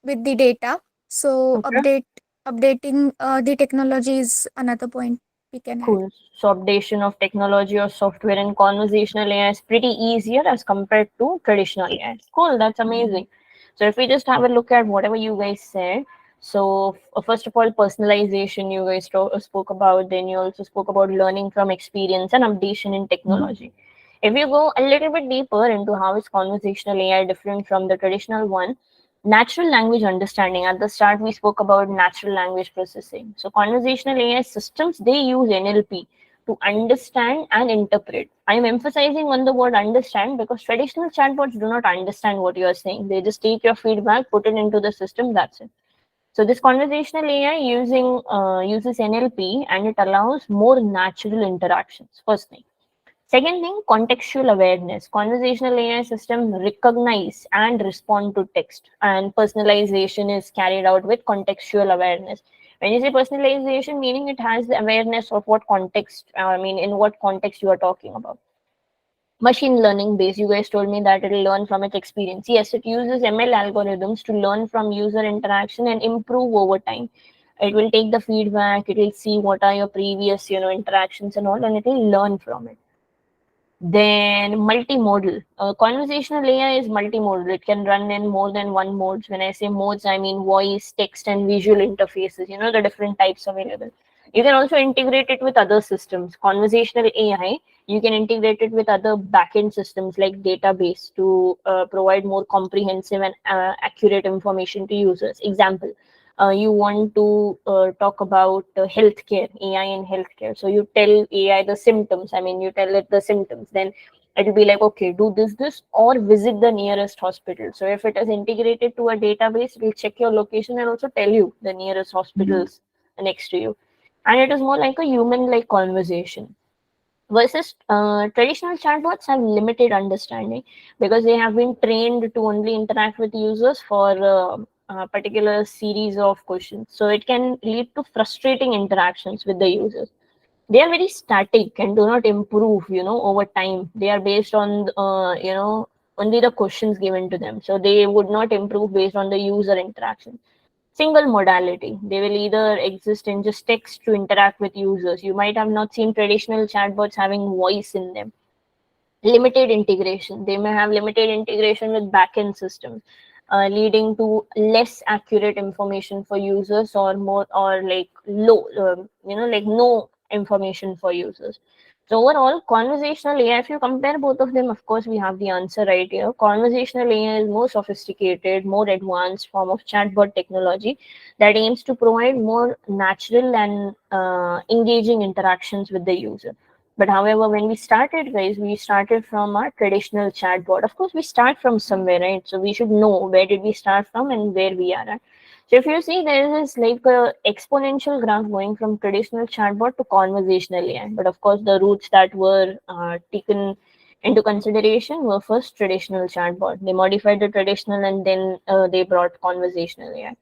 with the data. So Okay, updating the technology is another point we can add. cool. So updation of technology or software in conversational AI is pretty easier as compared to traditional AI. Cool, that's amazing. So if we just have a look at whatever you guys said, so first of all, personalization you guys spoke about. Then you also spoke about learning from experience and updation in technology. If you go a little bit deeper into how is conversational AI different from the traditional one, natural language understanding. At the start, we spoke about natural language processing. So conversational AI systems, they use NLP to understand and interpret. I am emphasizing on the word understand because traditional chatbots do not understand what you are saying. They just take your feedback, put it into the system, that's it. So this conversational AI uses NLP and it allows more natural interactions. First thing. Second thing, contextual awareness. Conversational AI systems recognize and respond to text, and personalization is carried out with contextual awareness. When you say personalization, meaning it has the awareness of what context, in what context you are talking about. Machine learning based, you guys told me that it'll learn from its experience. Yes, it uses ML algorithms to learn from user interaction and improve over time. It will take the feedback, it will see what are your previous, interactions and all, and it will learn from it. Then multimodal. Conversational AI is multimodal. It can run in more than one modes. When I say modes, I mean voice, text, and visual interfaces. You know, the different types available. You can also integrate it with other systems. Conversational AI, you can integrate it with other backend systems like database to provide more comprehensive and accurate information to users. Example, you want to talk about healthcare, AI in healthcare. So you tell AI the symptoms. You tell it the symptoms. Then it'll be like, okay, do this, or visit the nearest hospital. So if it is integrated to a database, it will check your location and also tell you the nearest hospitals next to you. And it is more like a human-like conversation versus traditional chatbots have limited understanding because they have been trained to only interact with users for a particular series of questions, so it can lead to frustrating interactions with the users. They are very static and do not improve over time. They are based on only the questions given to them, so they would not improve based on the user interaction. Single modality. They will either exist in just text to interact with users. You might have not seen traditional chatbots having voice in them. Limited integration. They may have limited integration with backend systems, leading to less accurate information for users or more or like low, like no information for users. So overall, conversational AI, if you compare both of them, of course, we have the answer right here. Conversational AI is more sophisticated, more advanced form of chatbot technology that aims to provide more natural and engaging interactions with the user. But however, when we started, guys, we started from our traditional chatbot. Of course, we start from somewhere, right? So we should know where did we start from and where we are at. So if you see, there is like a exponential graph going from traditional chatbot to conversational AI. But of course, the routes that were taken into consideration were first traditional chatbot. They modified the traditional and then they brought conversational AI.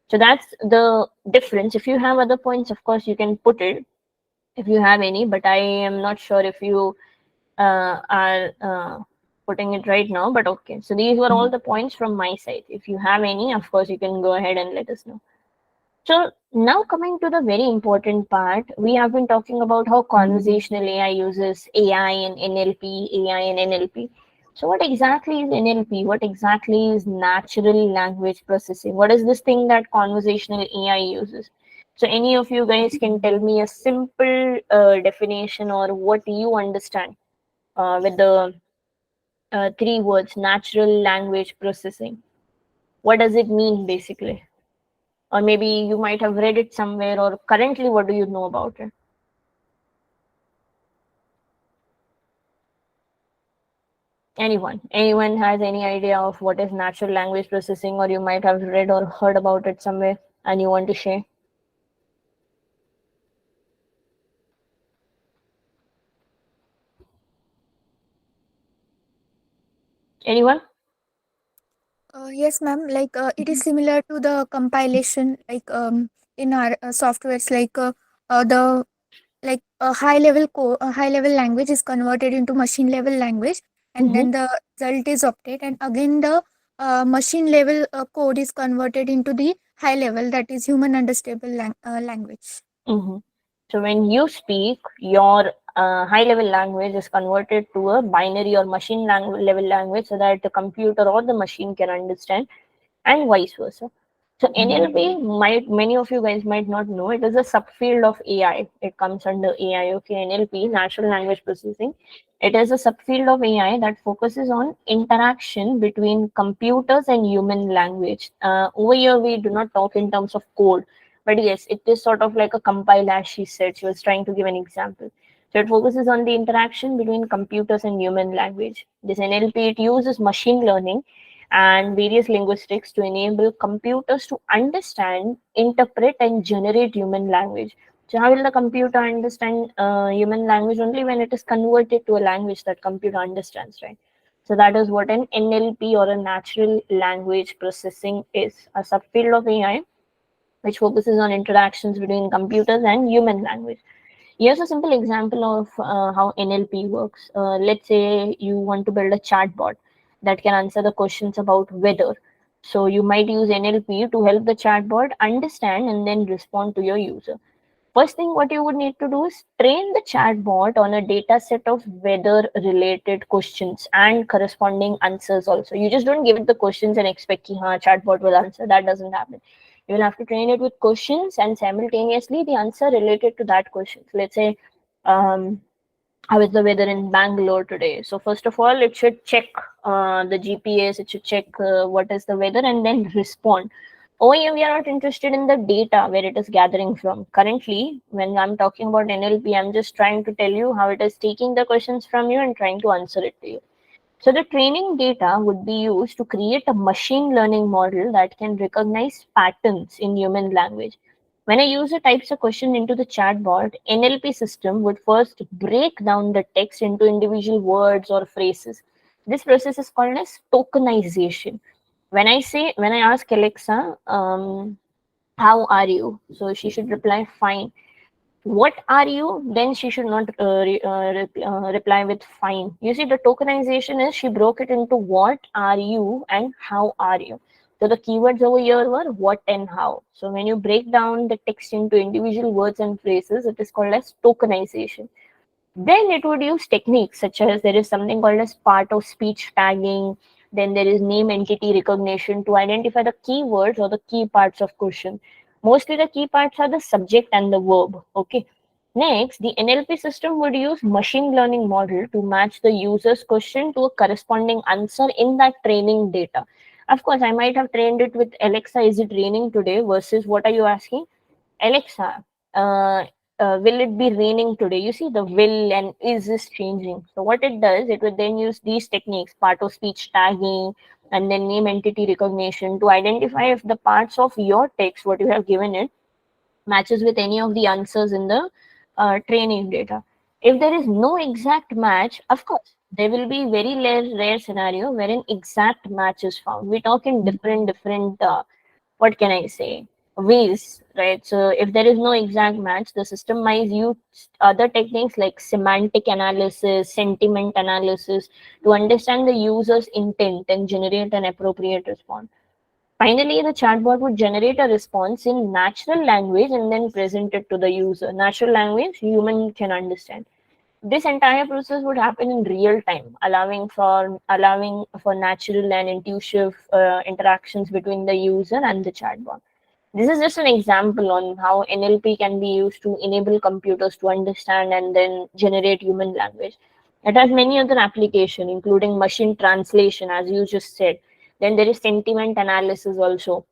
So that's the difference. If you have other points, of course, you can put it if you have any, but I am not sure if you are putting it right now, but okay. So these were all the points from my side. If you have any, of course, you can go ahead and let us know. So now coming to the very important part, we have been talking about how conversational AI uses AI and NLP, AI and NLP. So what exactly is NLP? What exactly is natural language processing? What is this thing that conversational AI uses? So any of you guys can tell me a simple definition or what you understand with the three words natural language processing. What does it mean basically? Or maybe you might have read it somewhere, or currently what do you know about it? Anyone has any idea of what is natural language processing, or you might have read or heard about it somewhere and you want to share? Anyone? Yes, ma'am. Like it is similar to the compilation, like in our softwares, like the like a high level language is converted into machine level language, and Mm-hmm. then the result is obtained, and again the machine level code is converted into the high level, that is human understandable language. Mm-hmm. So when you speak, your high level language is converted to a binary or machine level language so that the computer or the machine can understand, and vice versa. So NLP, might many of you guys might not know, it is a subfield of AI. It comes under AI. Okay, NLP, natural language processing. It is a subfield of AI that focuses on interaction between computers and human language. Over here, we do not talk in terms of code, but yes, it is sort of like a compile, as she said. She was trying to give an example. So it focuses on the interaction between computers and human language. This NLP, it uses machine learning and various linguistics to enable computers to understand, interpret, and generate human language. So, how will the computer understand human language? Only when it is converted to a language that computer understands, right? So, that is what an NLP or a natural language processing is, a subfield of AI which focuses on interactions between computers and human language. Here's a simple example of how NLP works. Let's say you want to build a chatbot that can answer the questions about weather. So you might use NLP to help the chatbot understand and then respond to your user. First thing what you would need to do is train the chatbot on a data set of weather related questions and corresponding answers also. You just don't give it the questions and expect that chatbot will answer. That doesn't happen. You will have to train it with questions and simultaneously the answer related to that question. So let's say, um, how is the weather in Bangalore today? So first of all, it should check the GPS, it should check what is the weather and then respond. Oh yeah, we are not interested in the data where it is gathering from. Currently, when I'm talking about NLP, I'm just trying to tell you how it is taking the questions from you and trying to answer it to you. So the training data would be used to create a machine learning model that can recognize patterns in human language. When a user types a question into the chatbot, NLP system would first break down the text into individual words or phrases. This process is called as tokenization. When I ask Alexa, how are you? So she should reply fine. What are you? Then she should not reply with fine. You see, the tokenization is she broke it into what are you and how are you. So the keywords over here were what and how. So when you break down the text into individual words and phrases, it is called as tokenization. Then it would use techniques such as there is something called as part of speech tagging. Then there is name entity recognition to identify the keywords or the key parts of question. Mostly the key parts are the subject and the verb. Okay. Next, the NLP system would use machine learning model to match the user's question to a corresponding answer in that training data. Of course, I might have trained it with Alexa, is it raining today versus what are you asking? Alexa, will it be raining today? You see the will and is this changing. So what it does, it would then use these techniques, part of speech tagging and then name entity recognition to identify if the parts of your text, what you have given it, matches with any of the answers in the training data. If there is no exact match, of course, there will be very rare scenario where an exact match is found. We talk in different, what can I say? ways, right? So if there is no exact match, the system might use other techniques like semantic analysis, sentiment analysis to understand the user's intent and generate an appropriate response. Finally, the chatbot would generate a response in natural language and then present it to the user. Natural language human can understand. This entire process would happen in real time, allowing for natural and intuitive interactions between the user and the chatbot. This is just an example on how NLP can be used to enable computers to understand and then generate human language. It has many other applications, including machine translation, as you just said. Then there is sentiment analysis also.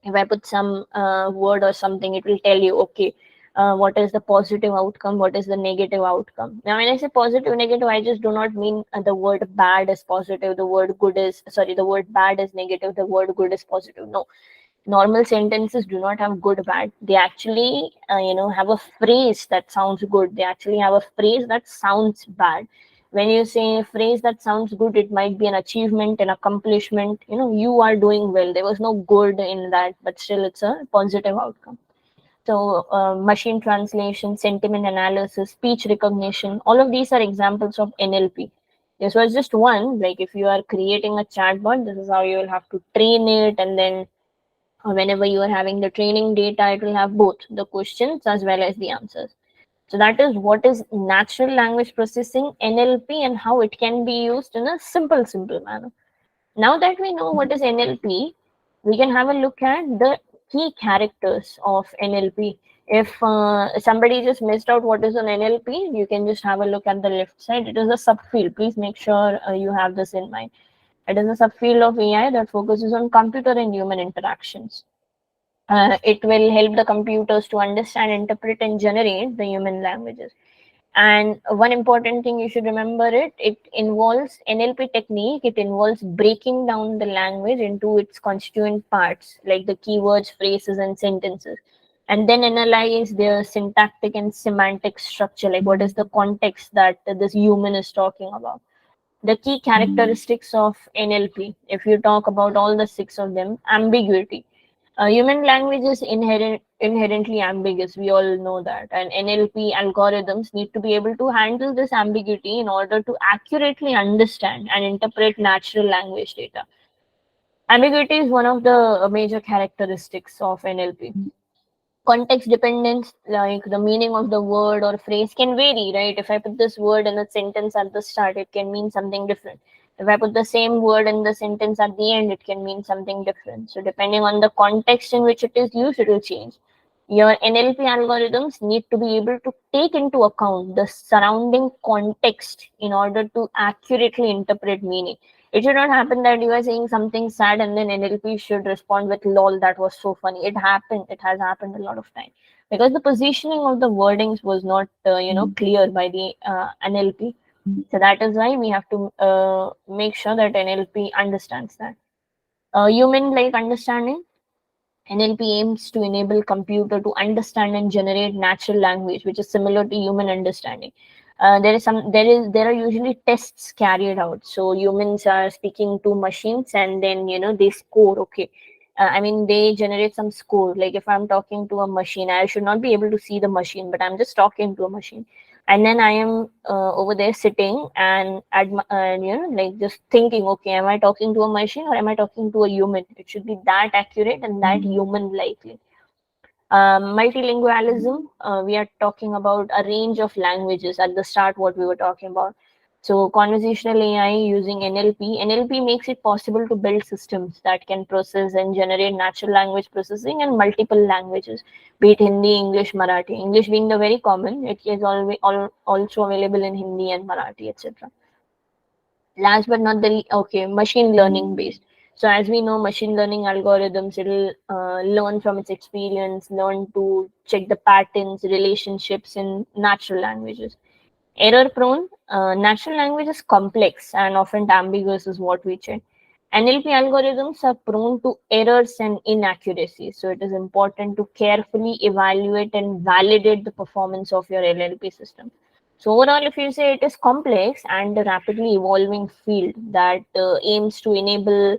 If I put some word or something, it will tell you, okay, what is the positive outcome, what is the negative outcome. Now, when I say positive, negative, I just do not mean the word bad is positive, the word good is, sorry, the word bad is negative, the word good is positive. No, normal sentences do not have good bad. They actually have a phrase that sounds good, they actually have a phrase that sounds bad. When you say a phrase that sounds good, it might be an achievement, an accomplishment, you are doing well, there was no good in that, but still it's a positive outcome. So machine translation, sentiment analysis, speech recognition, all of these are examples of NLP. This was just one. Like if you are creating a chatbot, this is how you will have to train it, and then whenever you are having the training data, it will have both the questions as well as the answers. So that is what is natural language processing, NLP, and how it can be used in a simple manner. Now that we know what is NLP, we can have a look at the key characters of NLP. If somebody just missed out what is an NLP, you can just have a look at the left side. It is a subfield. Please make sure you have this in mind. It is a subfield of AI that focuses on computer and human interactions. It will help the computers to understand, interpret, and generate the human languages. And one important thing you should remember, it involves NLP technique. It involves breaking down the language into its constituent parts, like the keywords, phrases, and sentences, and then analyze their syntactic and semantic structure, like what is the context that this human is talking about. The key characteristics of NLP, if you talk about all the six of them: ambiguity. Human language is inherently ambiguous. We all know that, and NLP algorithms need to be able to handle this ambiguity in order to accurately understand and interpret natural language data. Ambiguity is one of the major characteristics of NLP. Context dependence, like the meaning of the word or phrase can vary, right? If I put this word in a sentence at the start, it can mean something different. If I put the same word in the sentence at the end, it can mean something different. So depending on the context in which it is used, it will change. Your NLP algorithms need to be able to take into account the surrounding context in order to accurately interpret meaning. It should not happen that you are saying something sad and then NLP should respond with "lol, that was so funny." It happened. It has happened a lot of time because the positioning of the wordings was not, clear by the NLP. So that is why we have to make sure that NLP understands that. Human-like understanding. NLP aims to enable computer to understand and generate natural language, which is similar to human understanding. There are usually tests carried out. So humans are speaking to machines, and then they score. Okay, I mean they generate some score. Like if I'm talking to a machine, I should not be able to see the machine, but I'm just talking to a machine, and then I am over there sitting and like just thinking, okay, am I talking to a machine or am I talking to a human? It should be that accurate and that human likely. Multilingualism, we are talking about a range of languages at the start, what we were talking about. So conversational AI using NLP makes it possible to build systems that can process and generate natural language processing in multiple languages, be it Hindi, English, Marathi. English being the very common, it is also available in Hindi and Marathi, etc. Last but not the okay, machine learning based. So as we know, machine learning algorithms, it'll learn from its experience, learn to check the patterns, relationships in natural languages. Error prone, natural language is complex and often ambiguous is what we check. NLP algorithms are prone to errors and inaccuracies, so it is important to carefully evaluate and validate the performance of your NLP system. So overall, if you say, it is complex and a rapidly evolving field that aims to enable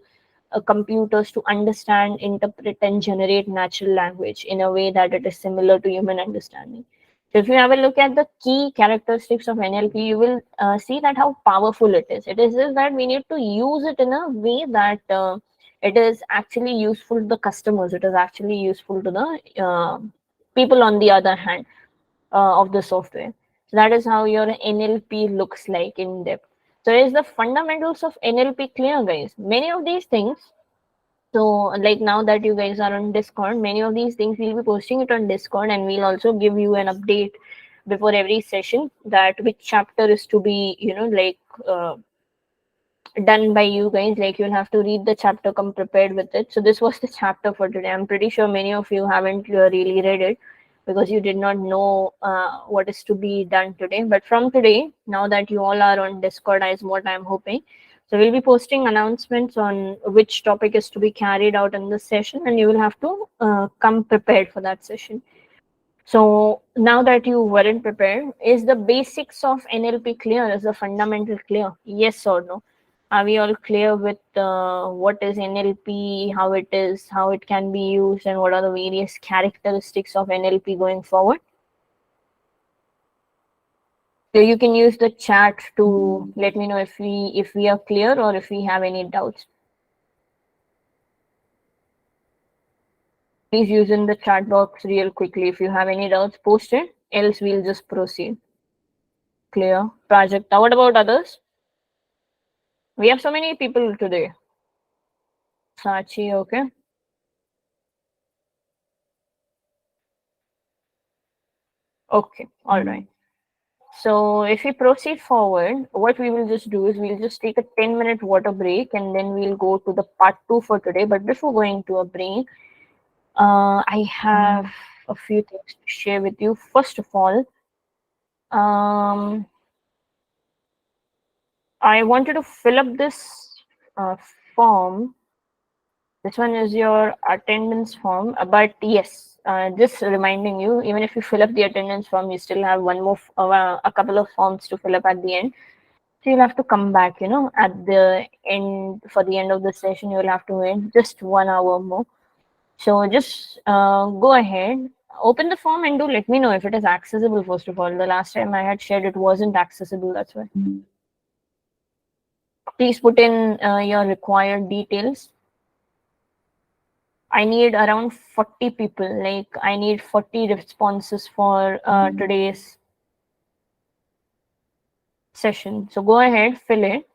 computers to understand, interpret, and generate natural language in a way that it is similar to human understanding. So if you have a look at the key characteristics of NLP, you will see that how powerful it is. It is just that we need to use it in a way that it is actually useful to the customers. It is actually useful to the people on the other hand of the software. So that is how your NLP looks like in depth. So is the fundamentals of NLP clear, guys? Many of these things, so like now that you guys are on Discord, many of these things we'll be posting it on Discord, and we'll also give you an update before every session that which chapter is to be, done by you guys. Like you'll have to read the chapter, come prepared with it. So this was the chapter for today. I'm pretty sure many of you haven't really read it because you did not know what is to be done today. But from today, now that you all are on Discord, is what I'm hoping. So we'll be posting announcements on which topic is to be carried out in this session, and you will have to come prepared for that session. So now that you weren't prepared, is the basics of NLP clear? Is the fundamental clear? Yes or no? Are we all clear with what is NLP, how it is, how it can be used, and what are the various characteristics of NLP going forward? So you can use the chat to let me know if we are clear or if we have any doubts. Please use in the chat box real quickly. If you have any doubts, post it. Else we'll just proceed. Clear. Prajakta. What about others? We have so many people today. Sachi, okay. Okay, all right. So if we proceed forward, what we will just do is we'll just take a 10-minute water break and then we'll go to the part 2 for today. But before going to a break, I have a few things to share with you. First of all, I wanted to fill up this form. This one is your attendance form, but yes, just reminding you, even if you fill up the attendance form, you still have one more, a couple of forms to fill up at the end. So you'll have to come back, at the end, for the end of the session, you'll have to wait just 1 hour more. So just go ahead, open the form and do let me know if it is accessible, first of all. The last time I had shared, it wasn't accessible, that's why. Please put in your required details. I need around 40 people. Like I need 40 responses for today's session. So go ahead, fill it.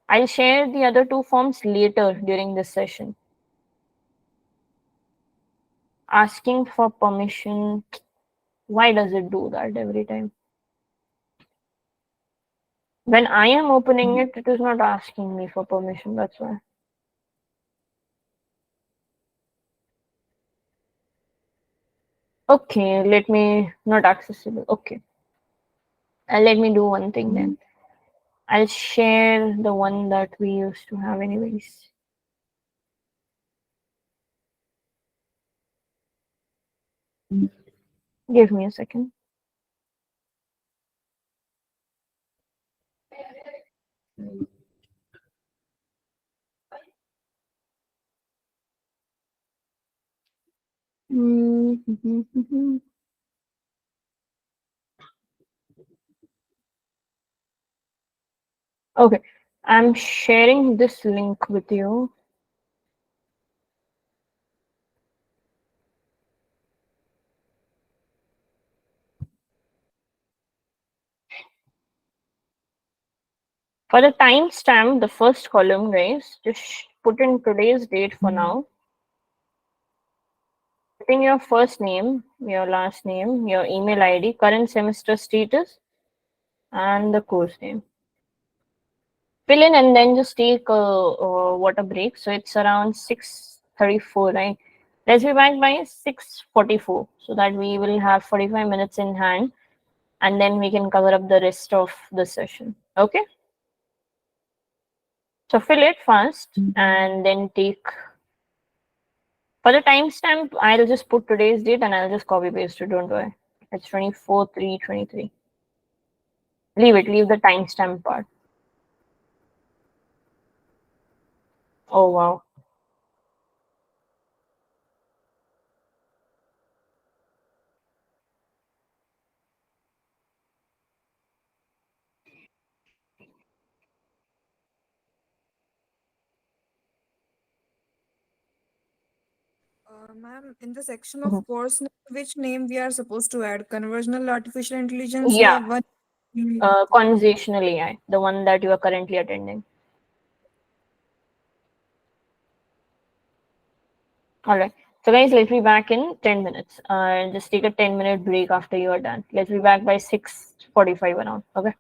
I'll share the other 2 forms later during this session. Asking for permission. Why does it do that every time? When I am opening it, it is not asking me for permission. That's why. Okay, let me not accessible. Okay. Let me do one thing then. I'll share the one that we used to have anyways. Give me a second. Okay, I'm sharing this link with you. For the timestamp, the first column, guys, just put in today's date for now. Put in your first name, your last name, your email ID, current semester status, and the course name. Fill in and then just take a water break. So it's around 6:34, right? Let's be back by 6:44 so that we will have 45 minutes in hand and then we can cover up the rest of the session. Okay? So fill it first and then take. For the timestamp, I'll just put today's date and I'll just copy paste it. Don't worry. It's 24/3/23. Leave the timestamp part. Oh wow. Ma'am, in the section of Mhm. course, which name we are supposed to add? Conversational artificial intelligence, Yeah, yeah, one. conversational AI, the one that you are currently attending. All right. So guys, let's be back in 10 minutes. Just take a 10-minute break after you are done. Let's be back by 6:45 around. Okay.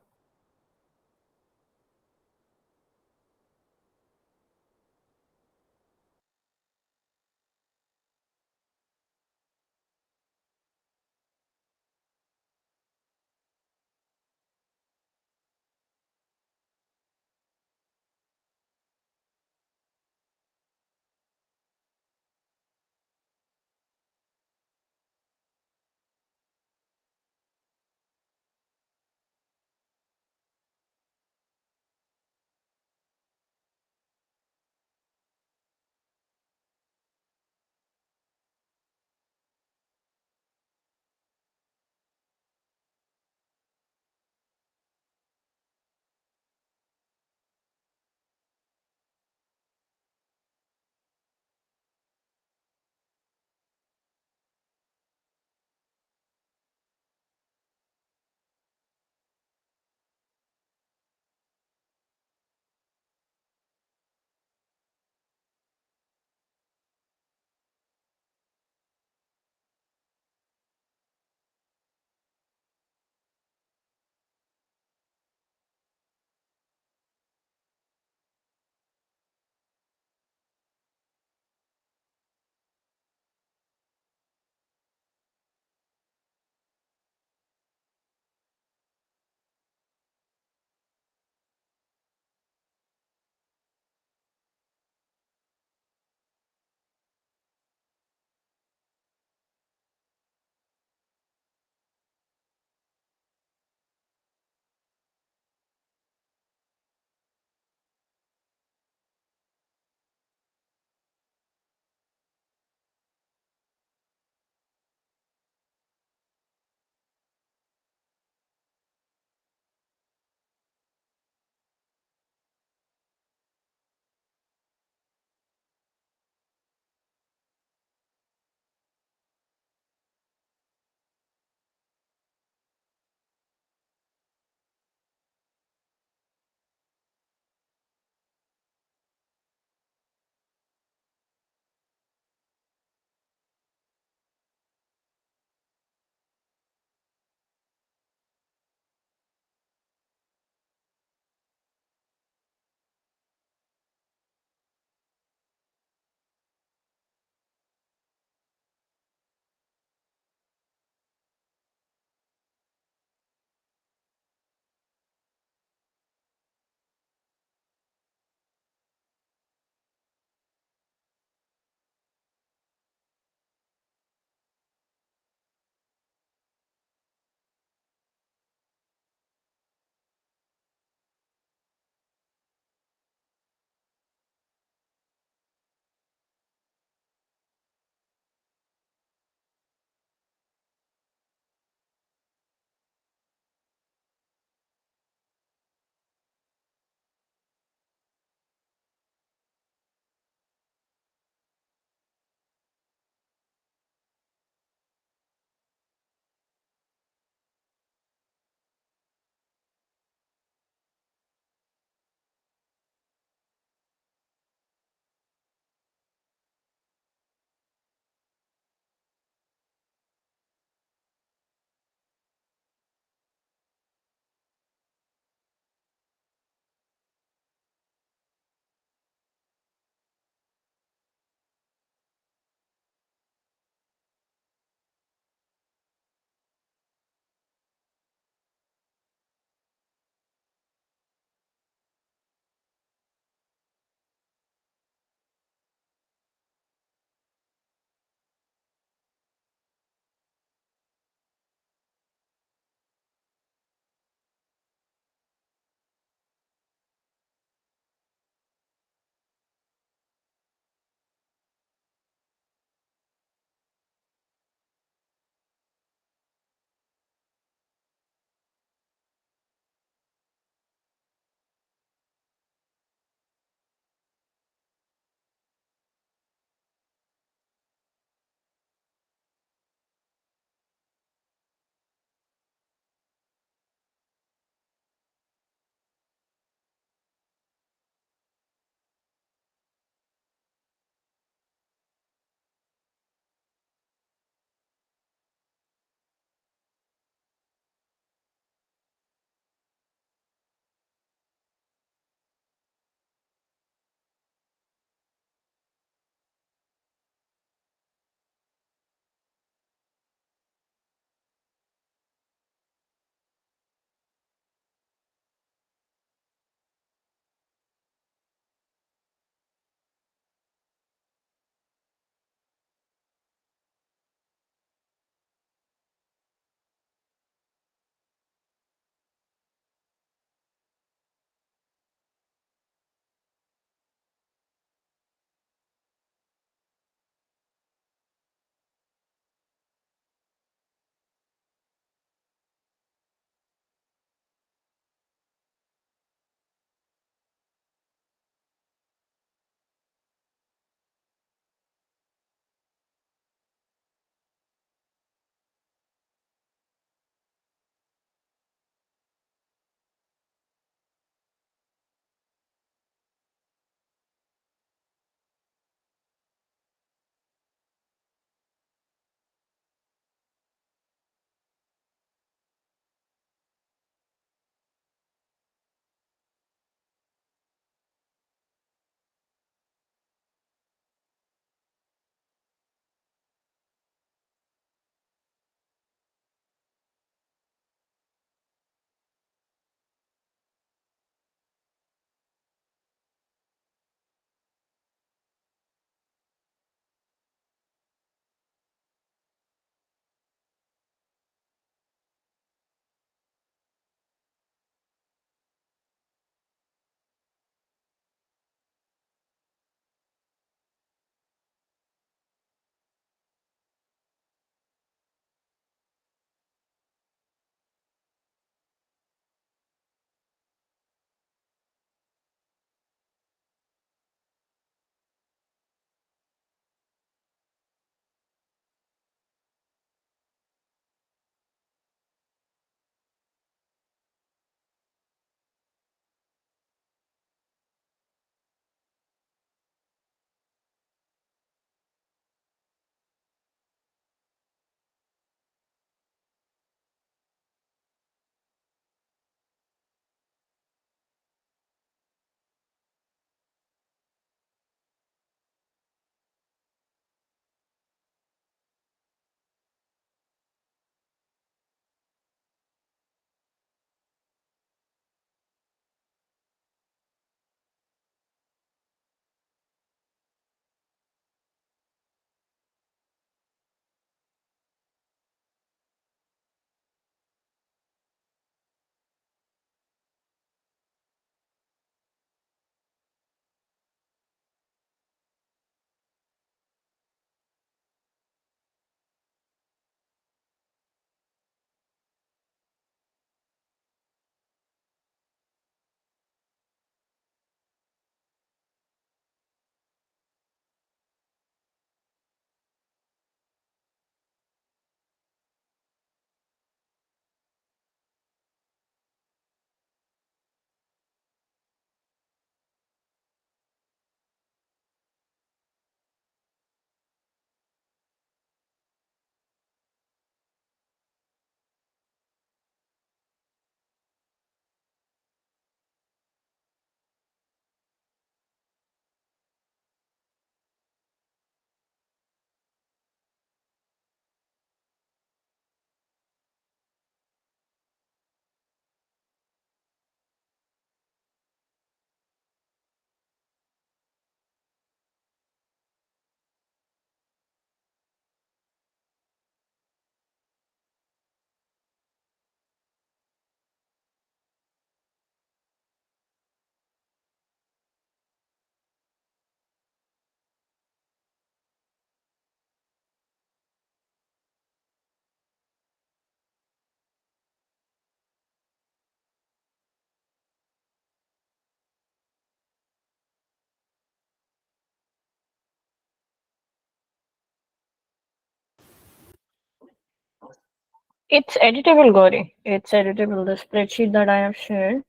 It's editable, Gauri. It's editable. The spreadsheet that I have shared,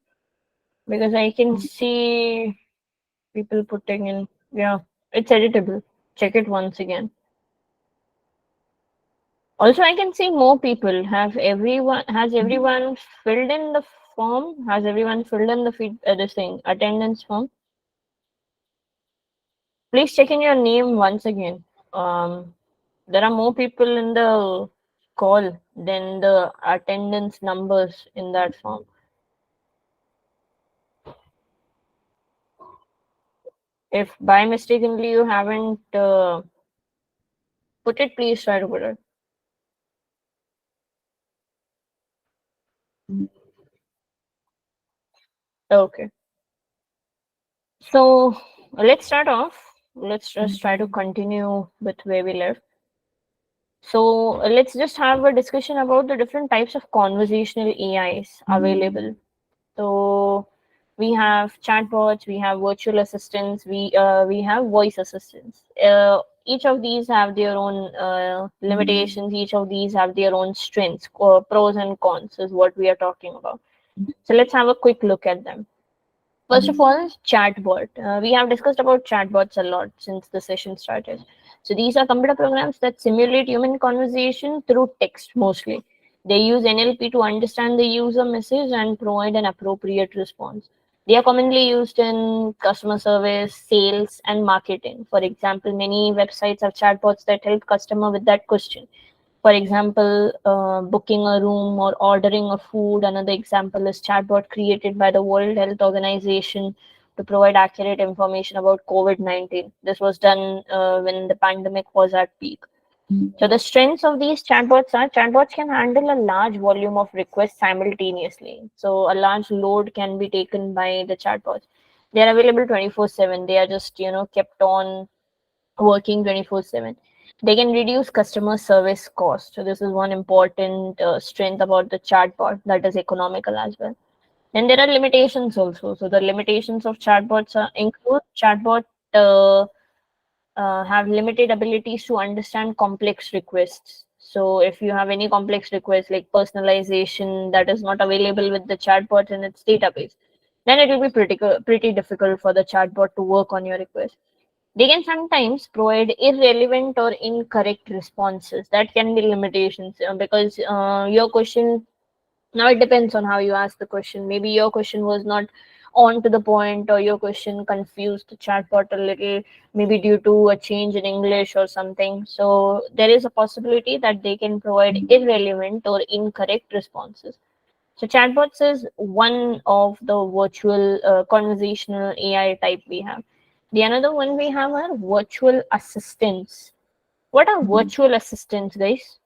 because I can see people putting in. Yeah, it's editable. Check it once again. Also, I can see more people. Has everyone filled in the form? Has everyone filled in the this thing attendance form? Please check in your name once again. Um, there are more people in the call than the attendance numbers in that form. If by mistakenly you haven't put it, please try to put it. Okay. So let's start off. Let's just try to continue with where we left. So let's just have a discussion about the different types of conversational AIs available. So we have chatbots, we have virtual assistants, we have voice assistants. Each of these have their own limitations. Each of these have their own strengths, pros and cons is what we are talking about. So let's have a quick look at them. First of all, chatbot. We have discussed about chatbots a lot since the session started. So these are computer programs that simulate human conversation through text mostly. They use NLP to understand the user message and provide an appropriate response. They are commonly used in customer service, sales, and marketing. For example, many websites have chatbots that help customer with that question. For example, booking a room or ordering a food. Another example is chatbot created by the World Health Organization to provide accurate information about COVID-19. This was done when the pandemic was at peak. So the strengths of these chatbots are chatbots can handle a large volume of requests simultaneously. So a large load can be taken by the chatbots. They are available 24/7. They are just kept on working 24/7. They can reduce customer service cost. So this is one important strength about the chatbot that is economical as well. And there are limitations also. So the limitations of chatbots include chatbot uh, have limited abilities to understand complex requests. So if you have any complex request like personalization that is not available with the chatbot in its database, then it will be pretty difficult for the chatbot to work on your request. They can sometimes provide irrelevant or incorrect responses. That can be limitations because your question, now it depends on how you ask the question. Maybe your question was not on to the point, or your question confused the chatbot a little, maybe due to a change in English or something. So there is a possibility that they can provide irrelevant or incorrect responses. So chatbots is one of the virtual conversational AI type we have. The another one we have are virtual assistants. What are virtual assistants, guys?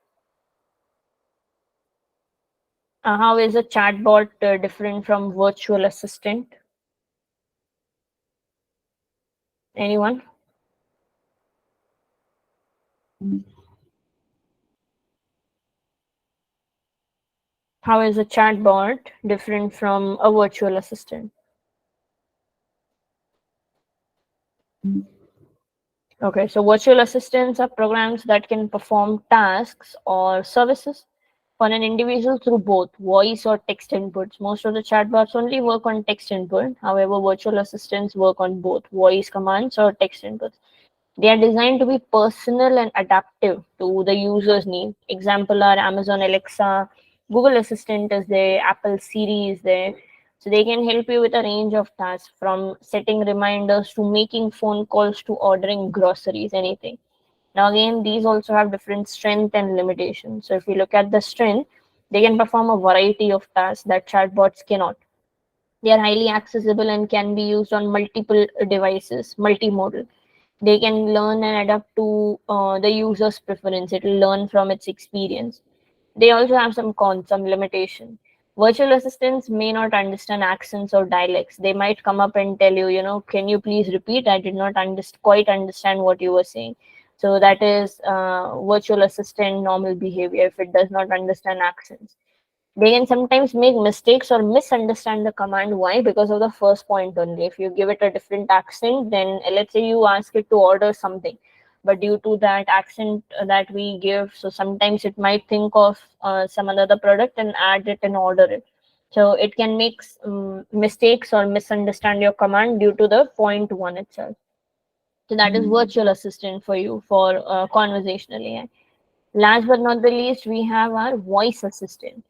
How is a chatbot different from virtual assistant? Anyone? How is a chatbot different from a virtual assistant? Okay, so virtual assistants are programs that can perform tasks or services for an individual through both voice or text inputs. Most of the chatbots only work on text input. However, virtual assistants work on both voice commands or text inputs. They are designed to be personal and adaptive to the user's need. Example are Amazon Alexa, Google Assistant is there, Apple Siri is there. So they can help you with a range of tasks from setting reminders to making phone calls to ordering groceries, anything. Now again, these also have different strength and limitations. So if you look at the strength, they can perform a variety of tasks that chatbots cannot. They are highly accessible and can be used on multiple devices, multimodal. They can learn and adapt to the user's preference. It will learn from its experience. They also have some cons, some limitation. Virtual assistants may not understand accents or dialects. They might come up and tell you, can you please repeat? I did not quite understand what you were saying. So that is virtual assistant normal behavior if it does not understand accents. They can sometimes make mistakes or misunderstand the command. Why? Because of the first point only. If you give it a different accent, then let's say you ask it to order something, but due to that accent that we give, so sometimes it might think of some another product and add it and order it. So it can make mistakes or misunderstand your command due to the point one itself. So that is virtual assistant for you for conversational AI. Last but not the least, we have our voice assistant.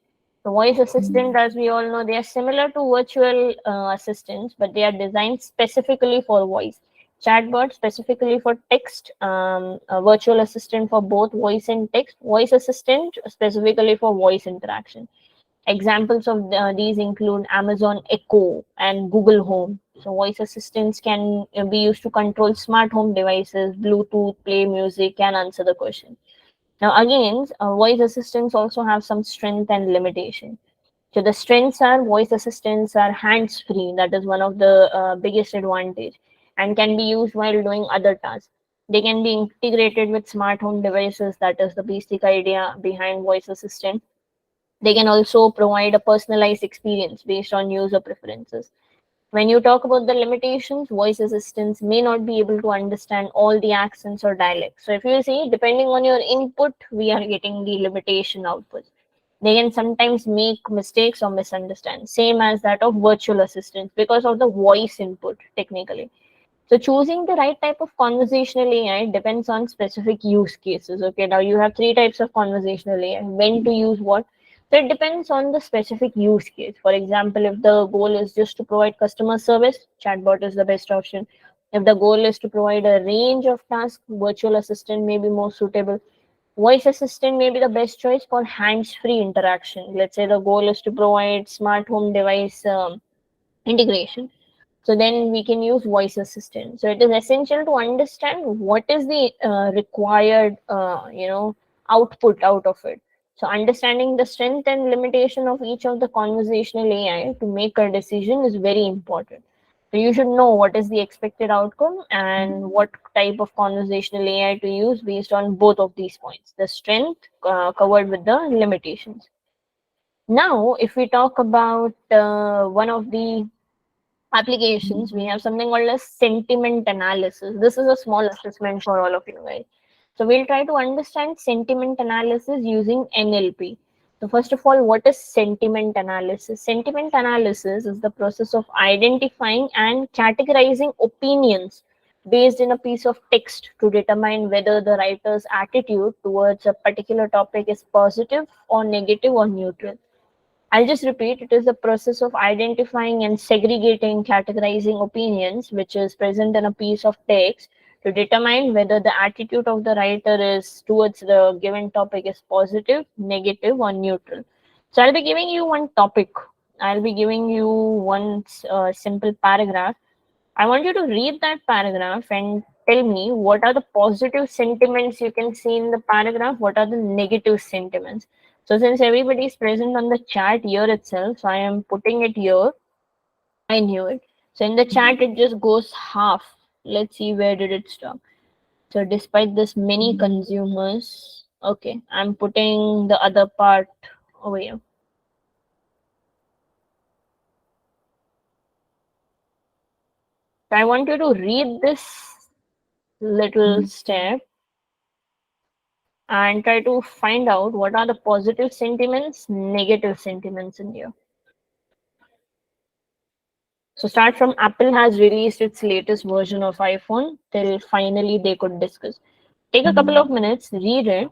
The voice assistant, as we all know, they are similar to virtual assistants, but they are designed specifically for voice. Chatbot specifically for text, a virtual assistant for both voice and text, voice assistant specifically for voice interaction. Examples of these include Amazon Echo and Google Home. So, voice assistants can be used to control smart home devices, Bluetooth, play music, and answer the question. Now, again, voice assistants also have some strength and limitation. So, the strengths are voice assistants are hands free. That is one of the biggest advantage, and can be used while doing other tasks. They can be integrated with smart home devices. That is the basic idea behind voice assistant. They can also provide a personalized experience based on user preferences. When you talk about the limitations, voice assistants may not be able to understand all the accents or dialects. So if you see, depending on your input, we are getting the limitation output. They can sometimes make mistakes or misunderstand, same as that of virtual assistants because of the voice input technically. So choosing the right type of conversational AI depends on specific use cases. Okay, now you have three types of conversational AI. When to use what? So it depends on the specific use case. For example, if the goal is just to provide customer service, chatbot is the best option. If the goal is to provide a range of tasks, virtual assistant may be more suitable. Voice assistant may be the best choice for hands-free interaction. Let's say the goal is to provide smart home device integration, so then we can use voice assistant. So it is essential to understand what is the required output out of it. So understanding the strength and limitation of each of the conversational AI to make a decision is very important. So you should know what is the expected outcome and what type of conversational AI to use based on both of these points, the strength covered with the limitations. Now if we talk about one of the applications, we have something called as sentiment analysis. This is a small assessment for all of you guys. So we'll try to understand sentiment analysis using NLP. So first of all, what is sentiment analysis? Sentiment analysis is the process of identifying and categorizing opinions based in a piece of text to determine whether the writer's attitude towards a particular topic is positive or negative or neutral. I'll just repeat, it is the process of identifying and segregating, categorizing opinions which is present in a piece of text to determine whether the attitude of the writer is towards the given topic is positive, negative, or neutral. So I'll be giving you one topic. I'll be giving you one simple paragraph. I want you to read that paragraph and tell me what are the positive sentiments you can see in the paragraph, what are the negative sentiments. So since everybody is present on the chat here itself, so I am putting it here. I knew it. So in the chat, it just goes half. Let's see where did it stop. So despite this, many consumers. Okay, I'm putting the other part over here. So I want you to read this little step and try to find out what are the positive sentiments, negative sentiments in here. So start from Apple has released its latest version of iPhone till finally they could discuss. Take a couple of minutes, read it,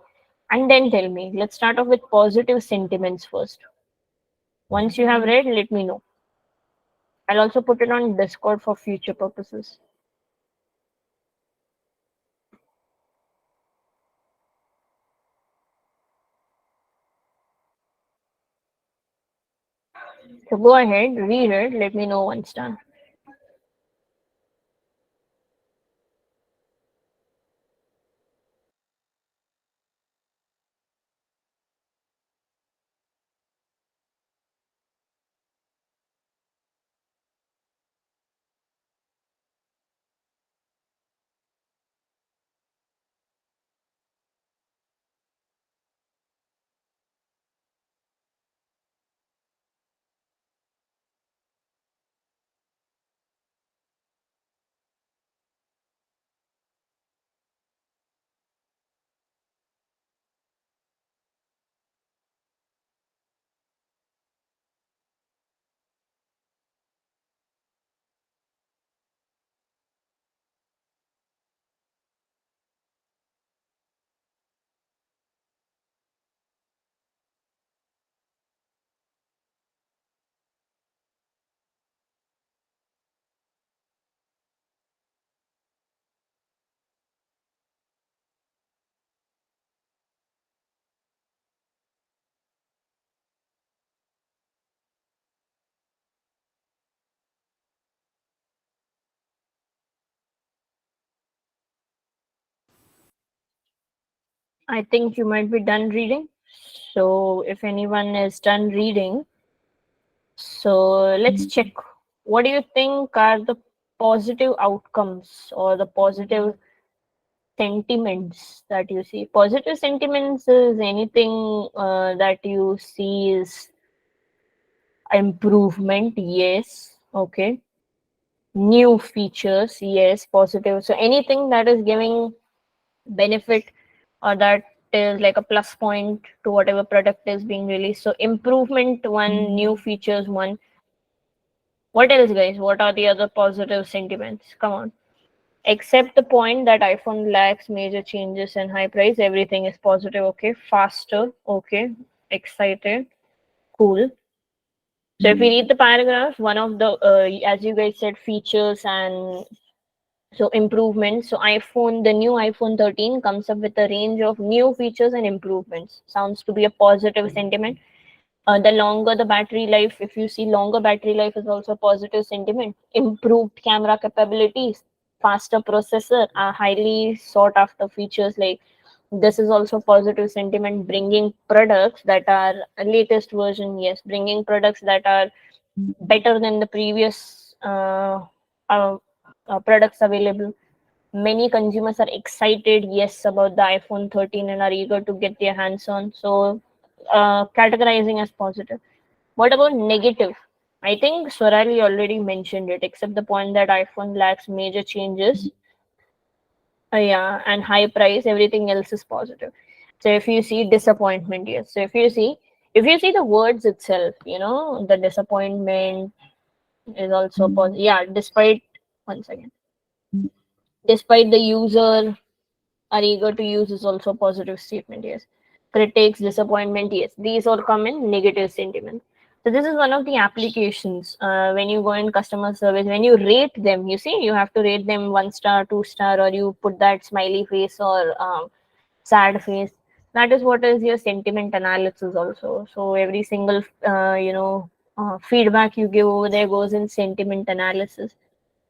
and then tell me. Let's start off with positive sentiments first. Once you have read, let me know. I'll also put it on Discord for future purposes. So go ahead, read it, let me know once done. I think you might be done reading. So if anyone is done reading, so let's check. What do you think are the positive outcomes or the positive sentiments that you see? Positive sentiments is anything that you see is improvement, yes. Okay. New features, yes. Positive. So anything that is giving benefit or that is like a plus point to whatever product is being released. So improvement one, new features one. What else, guys? What are the other positive sentiments? Come on. Except the point that iPhone lacks major changes and high price, everything is positive. Okay. Faster. Okay. Excited. Cool. So if we read the paragraph, one of the, as you guys said, features and so improvements. So iPhone, the new iPhone 13 comes up with a range of new features and improvements. Sounds to be a positive sentiment. The longer the battery life, if you see longer battery life is also a positive sentiment. Improved camera capabilities, faster processor, are highly sought after features like this is also positive sentiment. Bringing products that are latest version, yes. Bringing products that are better than the previous uh, products available. Many consumers are excited, yes, about the iPhone 13 and are eager to get their hands on. So, categorizing as positive. What about negative? I think Swarali already mentioned it, except the point that iPhone lacks major changes. Yeah, and high price, everything else is positive. So if you see disappointment, yes. So if you see the words itself, the disappointment is also positive. Yeah, despite one second. Despite the user are eager to use is also a positive statement, yes. Critics, disappointment, yes. These all come in negative sentiment. So this is one of the applications when you go in customer service, when you rate them, you see, you have to rate them 1 star, 2 star, or you put that smiley face or sad face. That is what is your sentiment analysis also. So every single, feedback you give over there goes in sentiment analysis.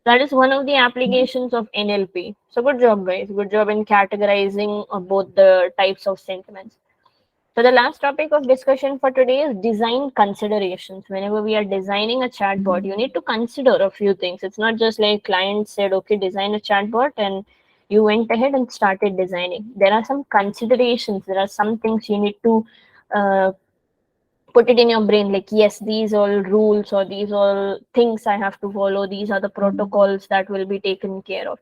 That is one of the applications of NLP. So good job, guys. Good job in categorizing both the types of sentiments. So the last topic of discussion for today is design considerations. Whenever we are designing a chatbot, you need to consider a few things. It's not just like client said, okay, design a chatbot and you went ahead and started designing. There are some considerations. There are some things you need to uh, put it in your brain like yes, these all rules or these all things I have to follow, these are the protocols that will be taken care of.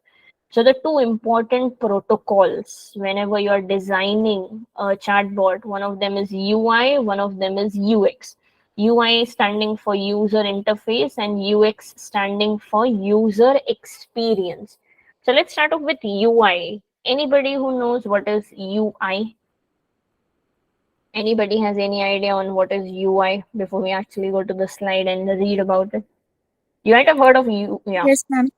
So the two important protocols whenever you are designing a chatbot, one of them is UI, one of them is UX. UI standing for user interface and UX standing for user experience. So let's start off with UI. Anybody who knows what is UI? Anybody has any idea on what is UI before we actually go to the slide and read about it? You might have heard of yeah. Yes, ma'am.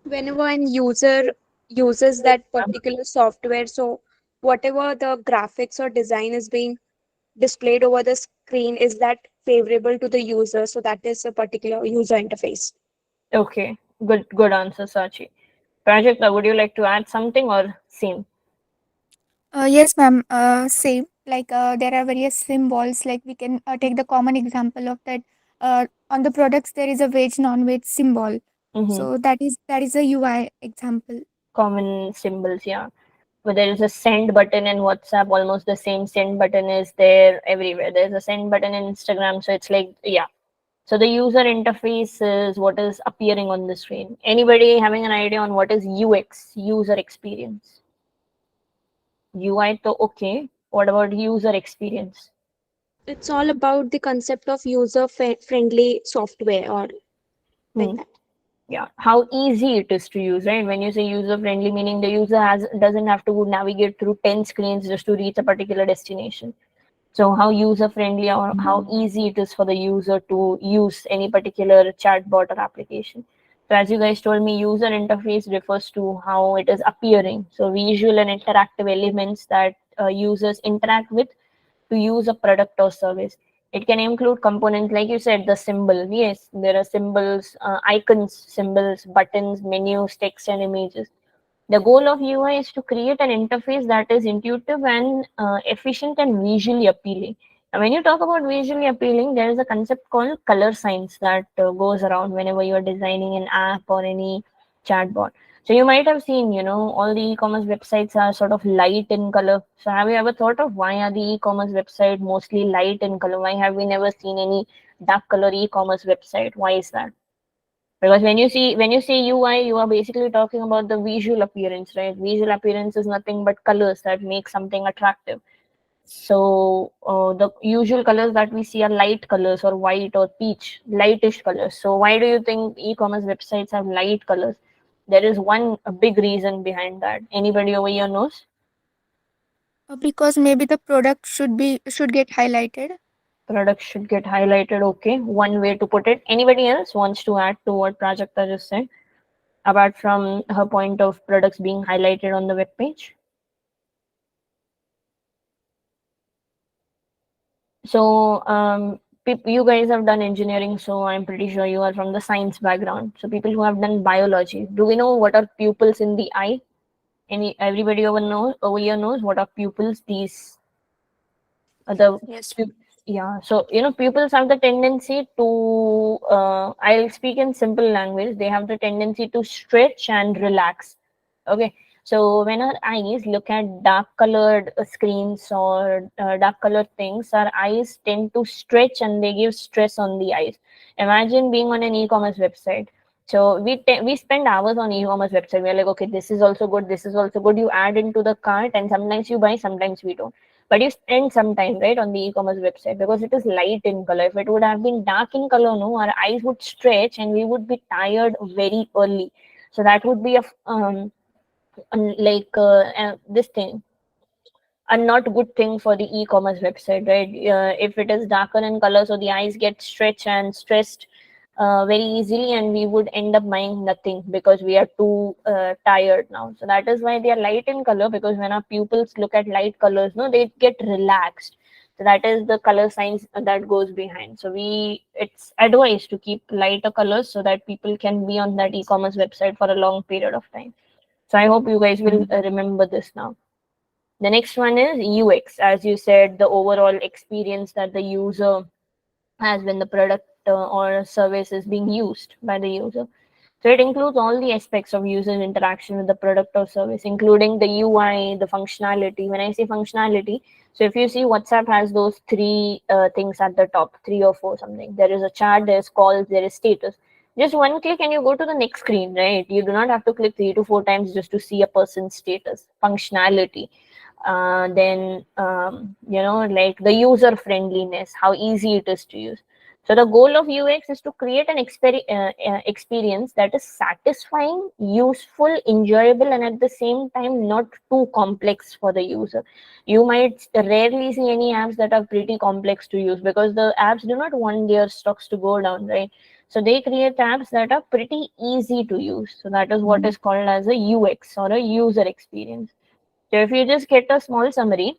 Whenever an user uses that particular software, so whatever the graphics or design is being displayed over the screen, is that favorable to the user? So that is a particular user interface. Okay, good answer, Sachi. Prajakta, would you like to add something or same? Yes, ma'am. Same. Like there are various symbols. Like we can take the common example of that. On the products there is a veg non-veg symbol. Mm-hmm. So that is a UI example. Common symbols, yeah. But there is a send button in WhatsApp, almost the same send button is there everywhere. There's a send button in Instagram, so it's like, yeah. So the user interface is what is appearing on the screen. Anybody having an idea on what is UX, user experience? UI to okay. What about user experience? It's all about the concept of user friendly software or like Hmm. that. Yeah, how easy it is to use, right? When you say user friendly, meaning the user has doesn't have to navigate through 10 screens just to reach a particular destination. So how user friendly or how easy it is for the user to use any particular chatbot or application. So as you guys told me, user interface refers to how it is appearing. So visual and interactive elements that users interact with to use a product or service. It can include components like you said, the symbol. Yes, there are symbols, icons, symbols, buttons, menus, text, and images. The goal of UI is to create an interface that is intuitive and efficient and visually appealing. And when you talk about visually appealing, there is a concept called color science that goes around whenever you are designing an app or any chatbot. So you might have seen, all the e-commerce websites are sort of light in color. So have you ever thought of why are the e-commerce website mostly light in color? Why have we never seen any dark color e-commerce website? Why is that? Because when you see UI, you are basically talking about the visual appearance, right? Visual appearance is nothing but colors that make something attractive. So the usual colors that we see are light colors or white or peach, lightish colors. So why do you think e-commerce websites have light colors? There is one a big reason behind that. Anybody over here knows? Because maybe the product should get highlighted. Products should get highlighted. Okay, one way to put it. Anybody else wants to add to what Prajakta just said, apart from her point of products being highlighted on the web page? So, you guys have done engineering, so I'm pretty sure you are from the science background. So, people who have done biology, do we know what are pupils in the eye? Everybody over here knows what are pupils? These the Yes. yeah, so pupils have the tendency to I'll speak in simple language. They have the tendency to stretch and relax. Okay, so when our eyes look at dark colored screens or dark colored things, our eyes tend to stretch and they give stress on the eyes. Imagine being on an e-commerce website. So we spend hours on e-commerce website. We're like, okay, this is also good, this is also good. You add into the cart and sometimes you buy, sometimes we don't, but you spend some time, right, on the e-commerce website because it is light in color. If it would have been dark in color, no, our eyes would stretch and we would be tired very early. So that would be like this thing, a not good thing for the e-commerce website, right? If it is darker in color, so the eyes get stretched and stressed very easily, and we would end up buying nothing because we are too tired now. So that is why they are light in color, because when our pupils look at light colors, no, they get relaxed. So that is the color science that goes behind. So it's advised to keep lighter colors so that people can be on that e-commerce website for a long period of time. So I hope you guys will remember this now. The next one is UX. As you said, the overall experience that the user has when the product or service is being used by the user. So it includes all the aspects of user interaction with the product or service, including the UI, the functionality. When I say functionality, so if you see WhatsApp has those three things at the top, three or four something. There is a chat, there is calls, there is status. Just one click and you go to the next screen, right? You do not have to click 3 to 4 times just to see a person's status. Functionality. Then like the user friendliness, how easy it is to use. So the goal of UX is to create an experience that is satisfying, useful, enjoyable, and at the same time not too complex for the user. You might rarely see any apps that are pretty complex to use because the apps do not want their stocks to go down, right? So they create apps that are pretty easy to use. So that is what is called as a UX, or a user experience. So if you just get a small summary,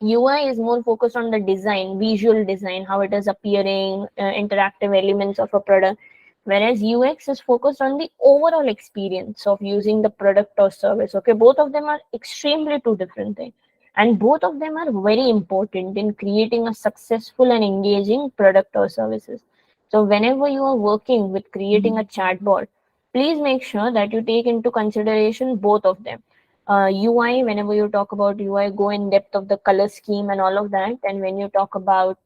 UI is more focused on the design, visual design, how it is appearing, interactive elements of a product, whereas UX is focused on the overall experience of using the product or service. Okay, both of them are extremely two different things, and both of them are very important in creating a successful and engaging product or services. So whenever you are working with creating a chatbot, please make sure that you take into consideration both of them. UI, whenever you talk about UI, go in depth of the color scheme and all of that. And when you talk about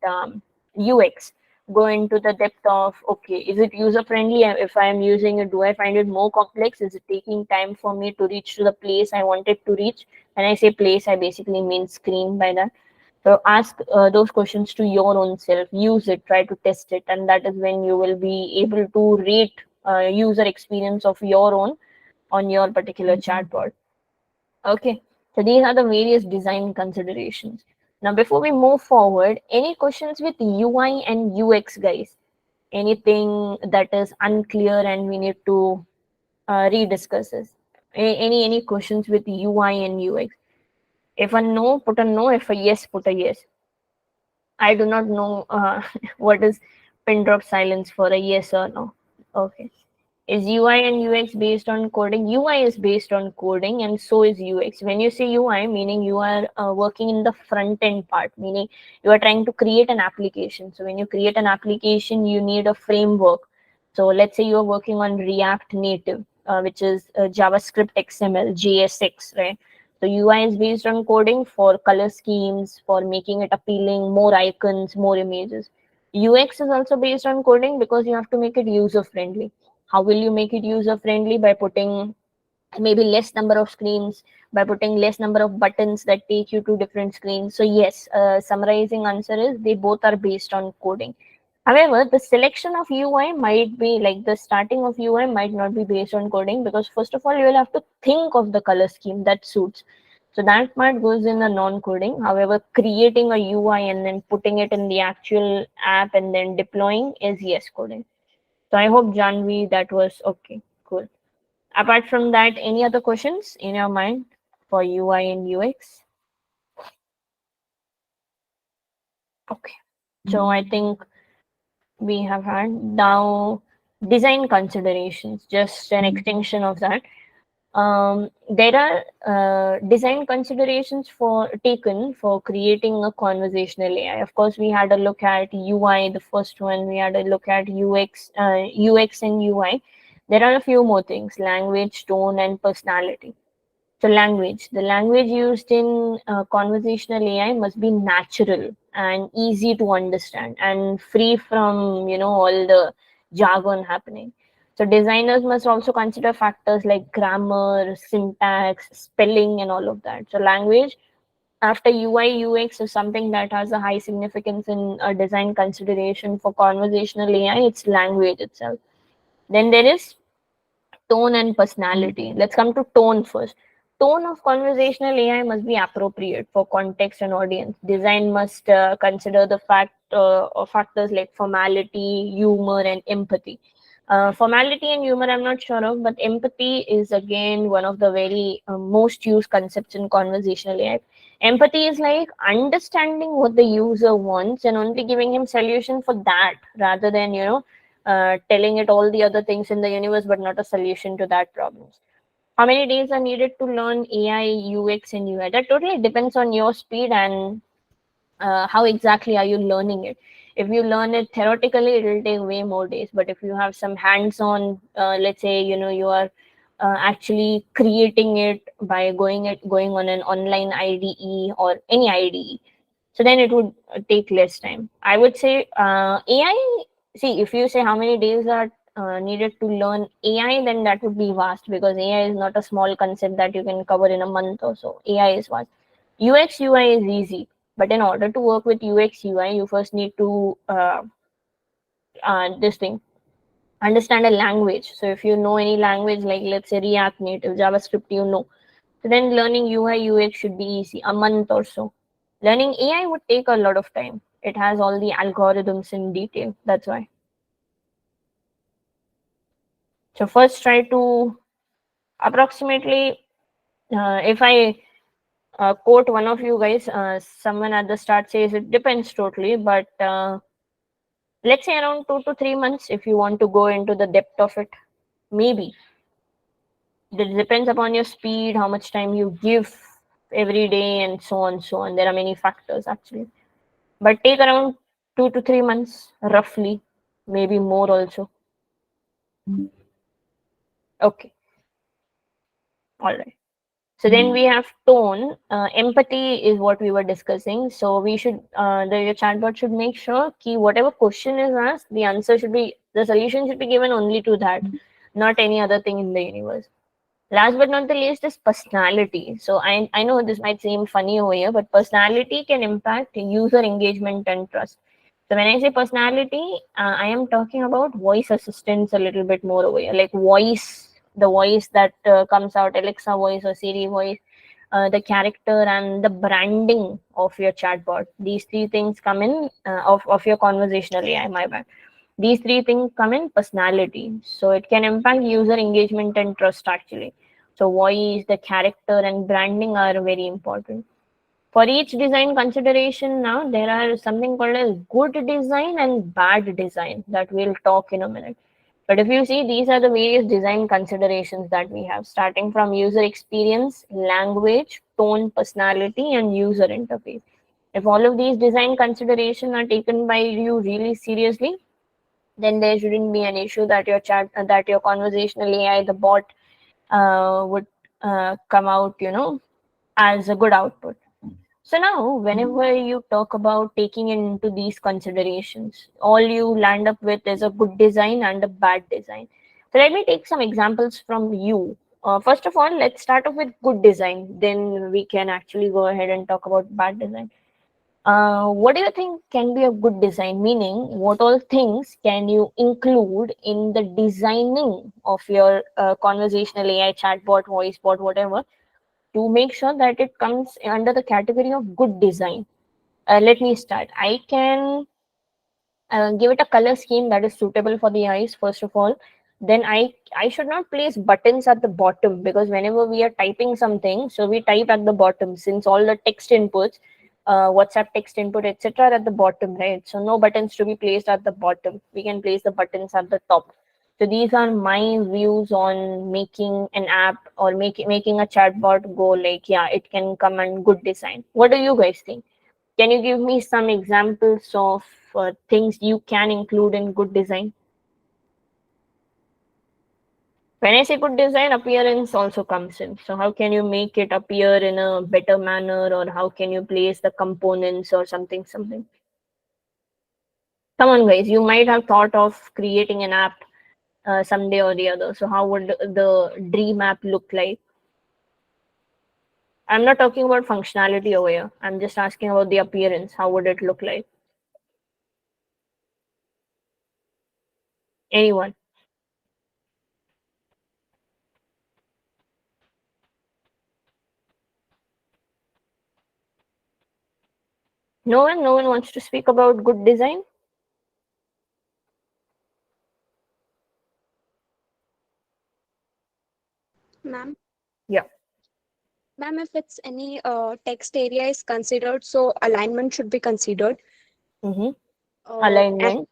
UX, go into the depth of, okay, is it user friendly? If I am using it, do I find it more complex? Is it taking time for me to reach to the place I wanted to reach? When I say place, I basically mean screen by that. So ask those questions to your own self, use it, try to test it, and that is when you will be able to rate user experience of your own on your particular chatbot. Okay, so these are the various design considerations. Now, before we move forward, any questions with UI and UX, guys? Anything that is unclear and we need to rediscuss this? Any questions with UI and UX? If a no, put a no. If a yes, put a yes. I do not know what is pin drop silence for a yes or no. Okay. Is UI and UX based on coding? UI is based on coding, and so is UX. When you say UI, meaning you are working in the front end part, meaning you are trying to create an application. So when you create an application, you need a framework. So let's say you are working on React Native, which is JavaScript XML, JSX, right? So UI is based on coding for color schemes, for making it appealing, more icons, more images. UX is also based on coding because you have to make it user friendly. How will you make it user friendly? By putting maybe less number of screens, by putting less number of buttons that take you to different screens. So yes, summarizing answer is they both are based on coding. However, the selection of UI might be like the starting of UI might not be based on coding, because first of all you will have to think of the color scheme that suits. So that part goes in the non-coding. However, creating a UI and then putting it in the actual app and then deploying is yes coding. So I hope, Janvi, that was okay. Cool. Apart from that, any other questions in your mind for UI and UX? Okay. So I think we have had now design considerations, just an extension of that. There are design considerations for taken for creating a conversational AI. Of course, we had a look at UI, the first one. We had a look at UX and UI. There are a few more things: language, tone, and personality. So language, the language used in conversational AI must be natural and easy to understand and free from, all the jargon happening. So designers must also consider factors like grammar, syntax, spelling, and all of that. So language after UI UX is something that has a high significance in a design consideration for conversational AI. It's language itself. Then there is tone and personality. Let's come to tone first. Tone of conversational AI must be appropriate for context and audience. Design must consider the factors like formality, humor, and empathy. Formality and humor, I'm not sure of, but empathy is again one of the very most used concepts in conversational AI. Empathy is like understanding what the user wants and only giving him solution for that, rather than telling it all the other things in the universe but not a solution to that problems. How many days are needed to learn AI, UX, and UI? That totally depends on your speed and how exactly are you learning it. If you learn it theoretically, it will take way more days. But if you have some hands-on, let's say you are actually creating it by going on an online IDE or any IDE, so then it would take less time. I would say AI. See, if you say how many days are needed to learn AI, then that would be vast, because AI is not a small concept that you can cover in a month or so. AI is vast. UX UI is easy, but in order to work with UX UI, you first need to this thing understand a language. So if you know any language, like let's say React Native, JavaScript, so then learning UI UX should be easy, a month or so. Learning AI would take a lot of time. It has all the algorithms in detail. That's why. So first try to approximately, if I quote one of you guys, someone at the start says it depends totally, but let's say around 2 to 3 months if you want to go into the depth of it. Maybe. It depends upon your speed, how much time you give every day, and so on, so on. There are many factors actually. But take around 2 to 3 months, roughly, maybe more also. Okay, all right. So then we have tone. Empathy is what we were discussing. So we should, your chatbot should make sure key whatever question is asked, the solution should be given only to that, not any other thing in the universe. Last but not the least is personality. So I know this might seem funny over here, but personality can impact user engagement and trust. So when I say personality, I am talking about voice assistants a little bit more over here, like the voice that comes out, Alexa voice or Siri voice, the character and the branding of your chatbot. These three things come in of your conversational AI, my bad. These three things come in personality. So it can impact user engagement and trust actually. So voice, the character, and branding are very important. For each design consideration now, there are something called as good design and bad design that we'll talk in a minute. But if you see, these are the various design considerations that we have, starting from user experience, language, tone, personality, and user interface. If all of these design considerations are taken by you really seriously, then there shouldn't be an issue that your that your conversational AI, the bot, would come out, as a good output. So now, whenever you talk about taking into these considerations, all you land up with is a good design and a bad design. So let me take some examples from you. First of all, let's start off with good design. Then we can actually go ahead and talk about bad design. What do you think can be a good design? Meaning, what all things can you include in the designing of your conversational AI chatbot, voice bot, whatever, to make sure that it comes under the category of good design? Let me start. I can give it a color scheme that is suitable for the eyes, first of all. Then I should not place buttons at the bottom, because whenever we are typing something, so we type at the bottom, since all the text inputs, WhatsApp text input, etc., are at the bottom, right? So no buttons to be placed at the bottom. We can place the buttons at the top. So these are my views on making an app, or making a chatbot go like, yeah, it can come and good design. What do you guys think? Can you give me some examples of things you can include in good design? When I say good design, appearance also comes in. So how can you make it appear in a better manner, or how can you place the components or something, something? Come on, guys. You might have thought of creating an app someday or the other. So how would the dream app look like? I'm not talking about functionality over here. I'm just asking about the appearance. How would it look like? Anyone? No one? No one wants to speak about good design? Ma'am, Yeah. ma'am, if it's any text area is considered, so alignment should be considered. Mm-hmm. And Alignment.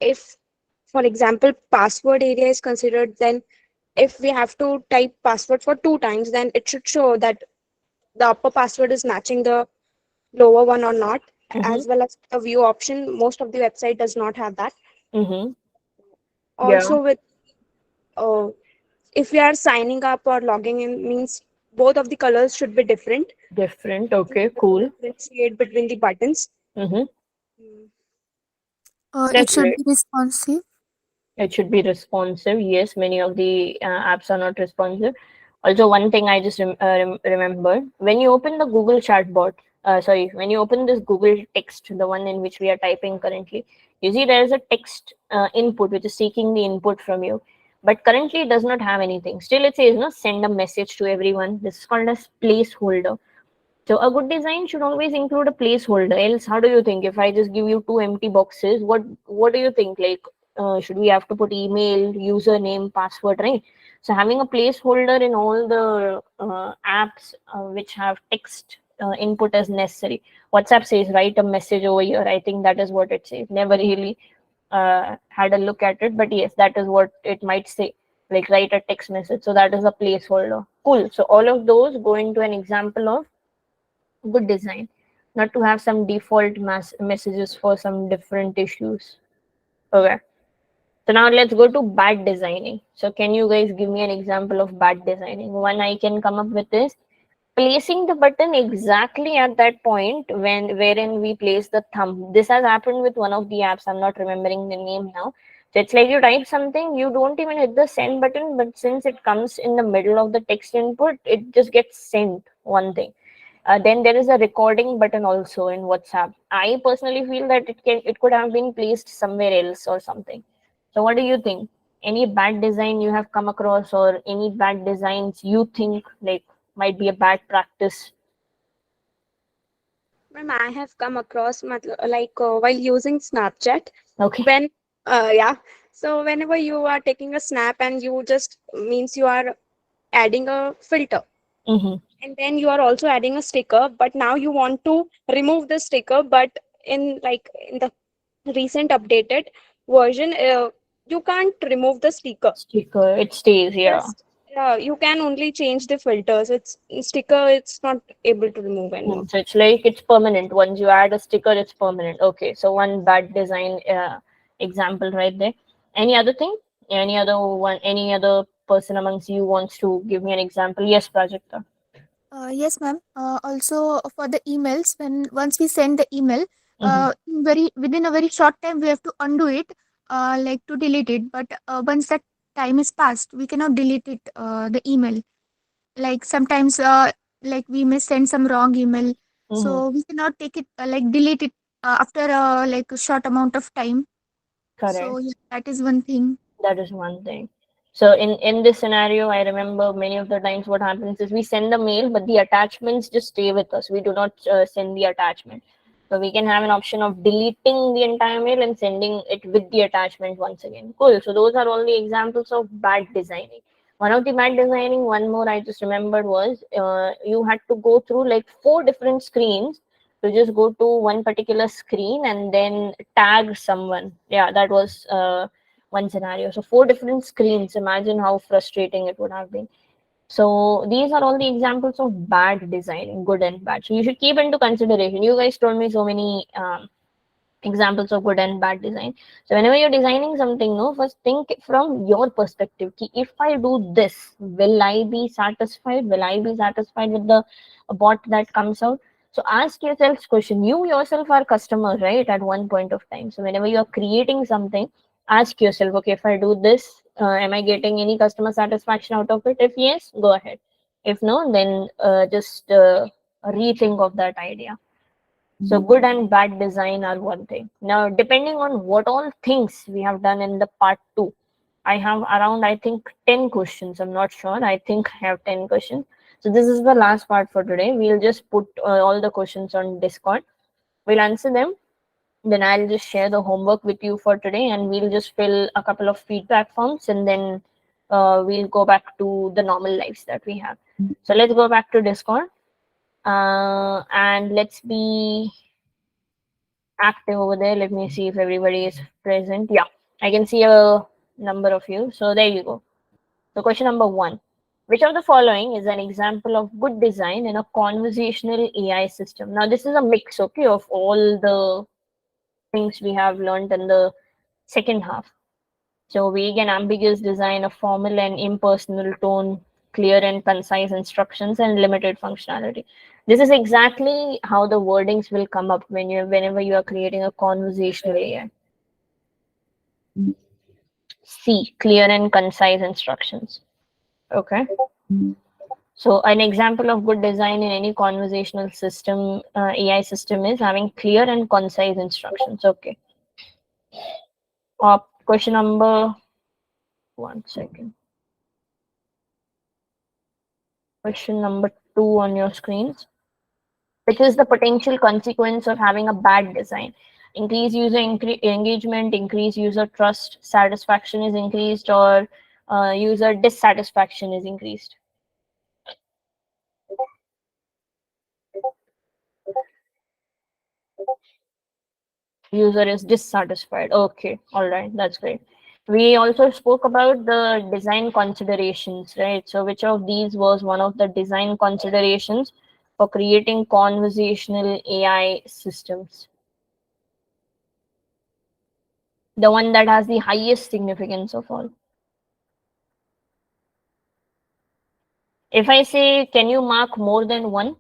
if, for example, password area is considered, then if we have to type password for 2 times, then it should show that the upper password is matching the lower one or not, Mm-hmm. as well as a view option. Most of the website does not have that. Mm-hmm. Yeah. Also, with uh, if we are signing up or logging in, means both of the colors should be different Different. to be Okay. able to Cool. differentiate between the buttons. Mm-hmm. Mm. It That's should great. be responsive. It should be responsive. Yes, many of the apps are not responsive. Also, one thing I just remembered, when you open the Google chatbot, sorry, when you open this Google text, the one in which we are typing currently, you see there is a text input which is seeking the input from you. But currently it does not have anything. Still, it says, no, send a message to everyone. This is called as placeholder. So a good design should always include a placeholder. Else, how do you think? If I just give you two empty boxes, what do you think? Like, should we have to put email, username, password, right? So having a placeholder in all the apps which have text input as necessary. WhatsApp says write a message over here. I think that is what it says. Never really had a look at it, but yes, that is what it might say. Like write a text message. So that is a placeholder. Cool. So all of those go into an example of good design, not to have some default messages for some different issues. Okay, so now let's go to bad designing. So can you guys give me an example of bad designing? One I can come up with is placing the button exactly at that point wherein we place the thumb. This has happened with one of the apps. I'm not remembering the name now. So it's like you type something, you don't even hit the send button, but since it comes in the middle of the text input, it just gets sent one thing. Then there is a recording button also in WhatsApp. I personally feel that it could have been placed somewhere else or something. So what do you think? Any bad design you have come across, or any bad designs you think like might be a bad practice? Ma'am, I have come across while using Snapchat, Okay. when yeah, so whenever you are taking a snap and you just means you are adding a filter, Mm-hmm. and then you are also adding a sticker, but now you want to remove the sticker, but in the recent updated version, you can't remove the sticker. Sticker, it stays, yeah. Just you can only change the filters. It's sticker. It's not able to remove anymore. So it's like it's permanent. Once you add a sticker, it's permanent. Okay, so one bad design example right there. Any other thing? Any other one? Any other person amongst you wants to give me an example? Yes, Prajakta. Yes, ma'am. Also for the emails, when once we send the email, Mm-hmm. very within a very short time we have to undo it, like to delete it. But once that time is passed, we cannot delete it. The email, like sometimes, like we may send some wrong email, Mm-hmm. so we cannot take it, like delete it after like a short amount of time. Correct. So yeah, that is one thing. That is one thing. So in this scenario, I remember many of the times what happens is we send the mail, but the attachments just stay with us. We do not send the attachment. So we can have an option of deleting the entire mail and sending it with the attachment once again. Cool. So those are all the examples of bad designing. One of the bad designing, one more I just remembered was you had to go through like 4 different screens to just go to one particular screen and then tag someone. Yeah, that was one scenario. So 4 different screens. Imagine how frustrating it would have been. So these are all the examples of bad designing, good and bad. So you should keep into consideration. You guys told me so many examples of good and bad design. So whenever you're designing something, no, first think from your perspective. If I do this, will I be satisfied? Will I be satisfied with the bot that comes out? So ask yourself this question. You yourself are customer, right? At one point of time. So whenever you're creating something, ask yourself, okay, if I do this, am I getting any customer satisfaction out of it? If yes, go ahead. If no, then just rethink of that idea. So good and bad design are one thing. Now, depending on what all things we have done in the part 2, I have around, I think, 10 questions. I'm not sure. I think I have 10 questions. So this is the last part for today. We'll just put all the questions on Discord. We'll answer them. Then I'll just share the homework with you for today, and we'll just fill a couple of feedback forms, and then we'll go back to the normal lives that we have. So let's go back to Discord, and let's be active over there. Let me see if everybody is present. Yeah, I can see a number of you. So there you go. So question number 1. Which of the following is an example of good design in a conversational AI system? Now this is a mix, okay, of all the things we have learned in the second half. So vague and ambiguous design, a formal and impersonal tone, clear and concise instructions, and limited functionality. This is exactly how the wordings will come up whenever you are creating a conversational AI. C, clear and concise instructions. Okay. So an example of good design in any conversational system, AI system, is having clear and concise instructions. Okay. Question number, one second. Question number 2 on your screens. Which is the potential consequence of having a bad design? Increase user engagement, increase user trust, satisfaction is increased, or user dissatisfaction is increased. User is dissatisfied. Okay, all right, that's great. We also spoke about the design considerations, right? So which of these was one of the design considerations for creating conversational AI systems? The one that has the highest significance of all. If I say, can you mark more than one?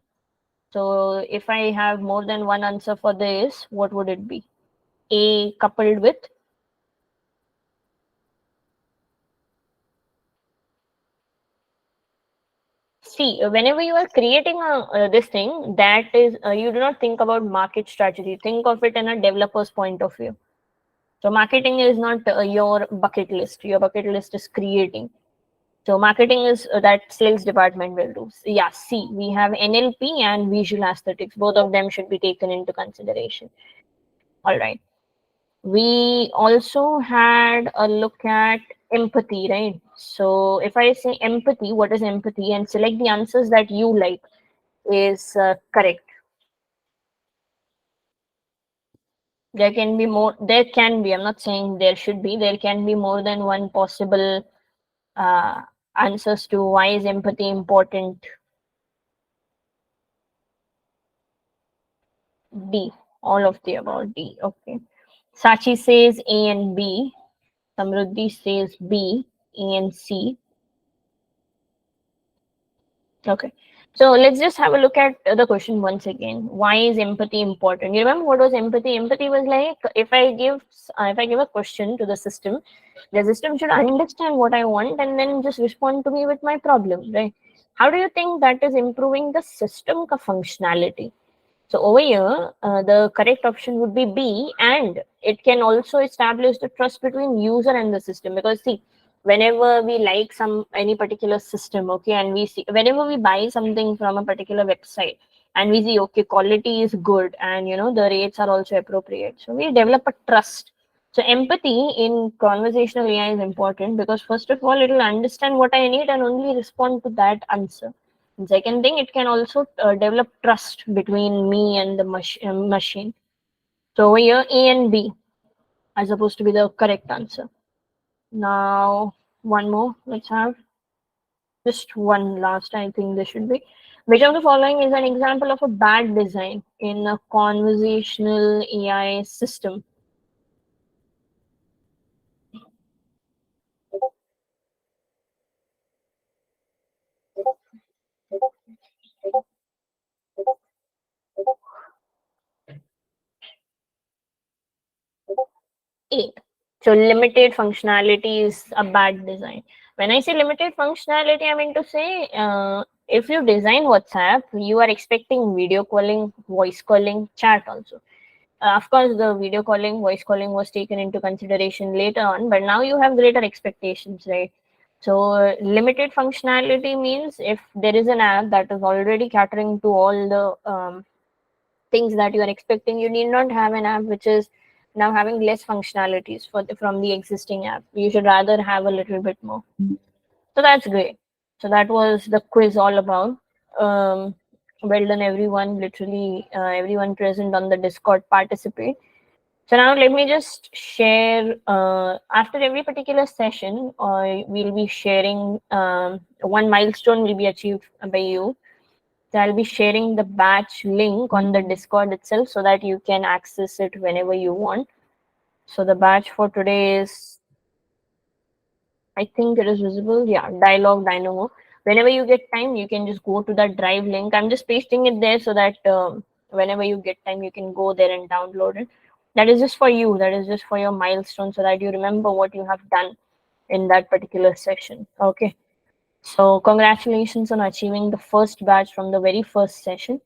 So if I have more than one answer for this, what would it be? A coupled with C. Whenever you are creating this thing, that is, you do not think about market strategy. Think of it in a developer's point of view. So marketing is not your bucket list. Your bucket list is creating. So marketing is that sales department will do. So yeah, C. We have NLP and visual aesthetics. Both of them should be taken into consideration. All right. We also had a look at empathy, right? So if I say empathy, what is empathy, and select the answers that you like is correct. There can be more. There can be. I'm not saying there should be. There can be more than one possible uh, answers to why is empathy important. D. All of the above. D. Okay. Sachi says A and B. Samruddhi says B, A and C. Okay. So let's just have a look at the question once again. Why is empathy important? You remember what was empathy? Empathy was like if I give a question to the system should understand what I want and then just respond to me with my problem, right? How do you think that is improving the system functionality? So over here, the correct option would be B, and it can also establish the trust between user and the system. Because see, whenever we like any particular system, okay, and we see whenever we buy something from a particular website, and we see okay, quality is good, and the rates are also appropriate, so we develop a trust. So empathy in conversational AI is important because first of all, it will understand what I need and only respond to that answer. And second thing, it can also develop trust between me and the machine. So over here, A and B are supposed to be the correct answer. Now, one more. Let's have just one last. I think this should be. Which of the following is an example of a bad design in a conversational AI system? A. So limited functionality is a bad design. When I say limited functionality, I mean to say if you design WhatsApp, you are expecting video calling, voice calling, chat also. Of course, the video calling, voice calling was taken into consideration later on, but now you have greater expectations, right? So limited functionality means if there is an app that is already catering to all the things that you are expecting, you need not have an app which is now having less functionalities from the existing app. You should rather have a little bit more. So that's great. So that was the quiz all about. um, well done everyone, literally everyone present on the Discord participate. So now let me just share after every particular session we'll be sharing one milestone will be achieved by you. So I'll be sharing the batch link on the Discord itself so that you can access it whenever you want. So the batch for today is, I think it is visible. Yeah, Dialogue Dynamo. Whenever you get time, you can just go to that drive link. I'm just pasting it there so that whenever you get time, you can go there and download it. That is just for you. That is just for your milestone so that you remember what you have done in that particular session. Okay. So congratulations on achieving the first batch from the very first session.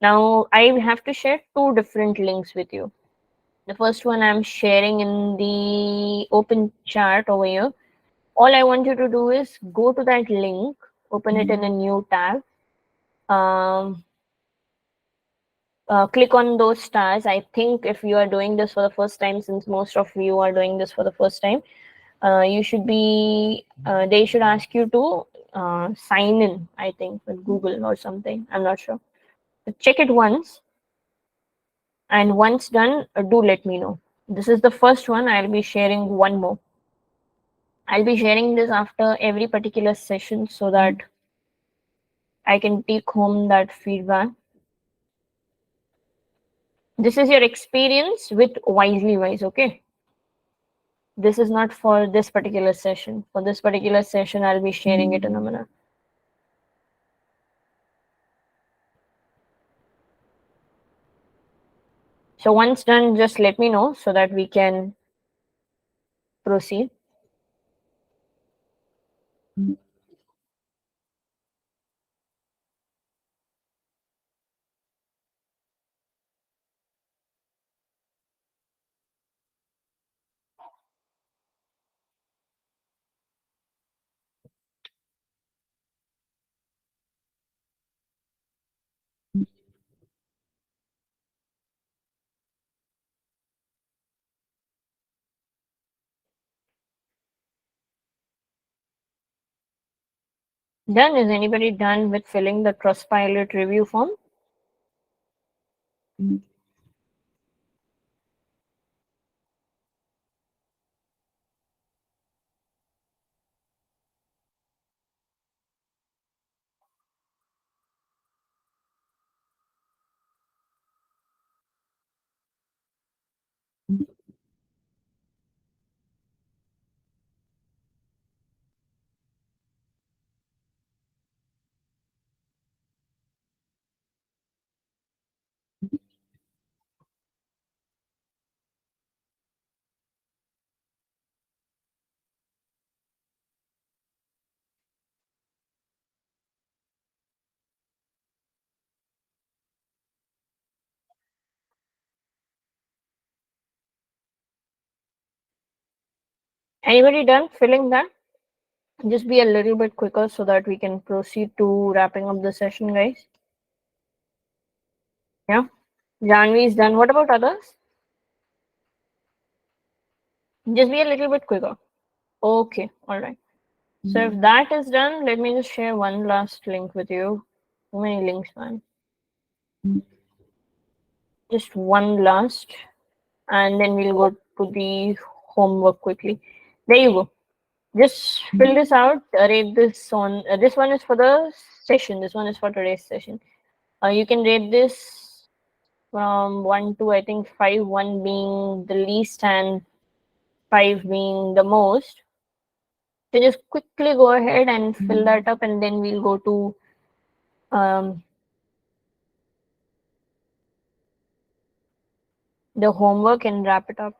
Now I have to share two different links with you. The first one I'm sharing in the open chat over here. All I want you to do is go to that link, open it in a new tab, um, click on those stars. I think if you are doing this for the first time, since most of you are doing this for the first time, you should be, they should ask you to sign in, I think, with Google or something. I'm not sure. But check it once, and once done, do let me know. This is the first one. I'll be sharing one more. I'll be sharing this after every particular session so that I can take home that feedback. This is your experience with WiselyWise, okay? This is not for this particular session. For this particular session, I'll be sharing it in a minute. So once done, just let me know so that we can proceed. Done? Is anybody done with filling the Trustpilot review form? Anybody done filling that? Just be a little bit quicker so that we can proceed to wrapping up the session, guys. Yeah, Janvi is done. What about others? Just be a little bit quicker. Okay, all right. So if that is done, let me just share one last link with you. Too many links, man. Just one last, and then we'll go to the homework quickly. There you go. Just fill this out. Rate this on. This one is for the session. This one is for today's session. You can rate this from 1 to I think 5, 1 being the least and 5 being the most. So just quickly go ahead and fill that up, and then we'll go to the homework and wrap it up.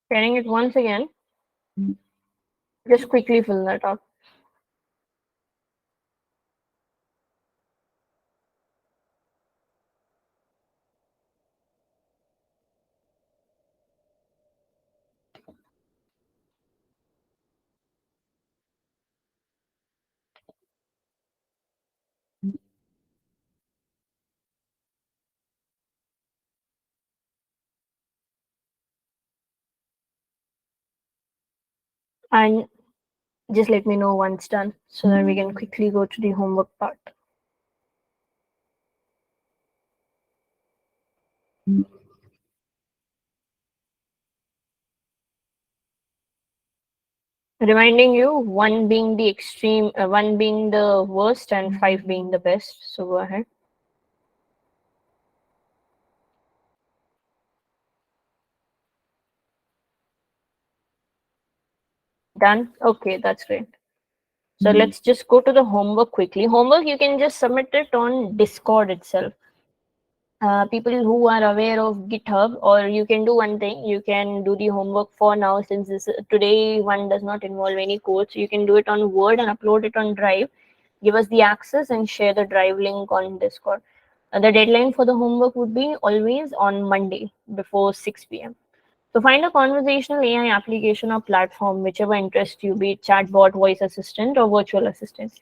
Sharing it once again. Just quickly fill that up. And just let me know once done so that we can quickly go to the homework part. Reminding you, 1 being the extreme, 1 being the worst, and 5 being the best. So go ahead. Done? Okay, that's great. So let's just go to the homework quickly. Homework, you can just submit it on Discord itself. People who are aware of GitHub, or you can do one thing, you can do the homework for now, since this today one does not involve any code, so you can do it on Word and upload it on Drive. Give us the access and share the Drive link on Discord. The deadline for the homework would be always on Monday before 6 p.m. So find a conversational AI application or platform, whichever interests you, be it chatbot, voice assistant, or virtual assistant.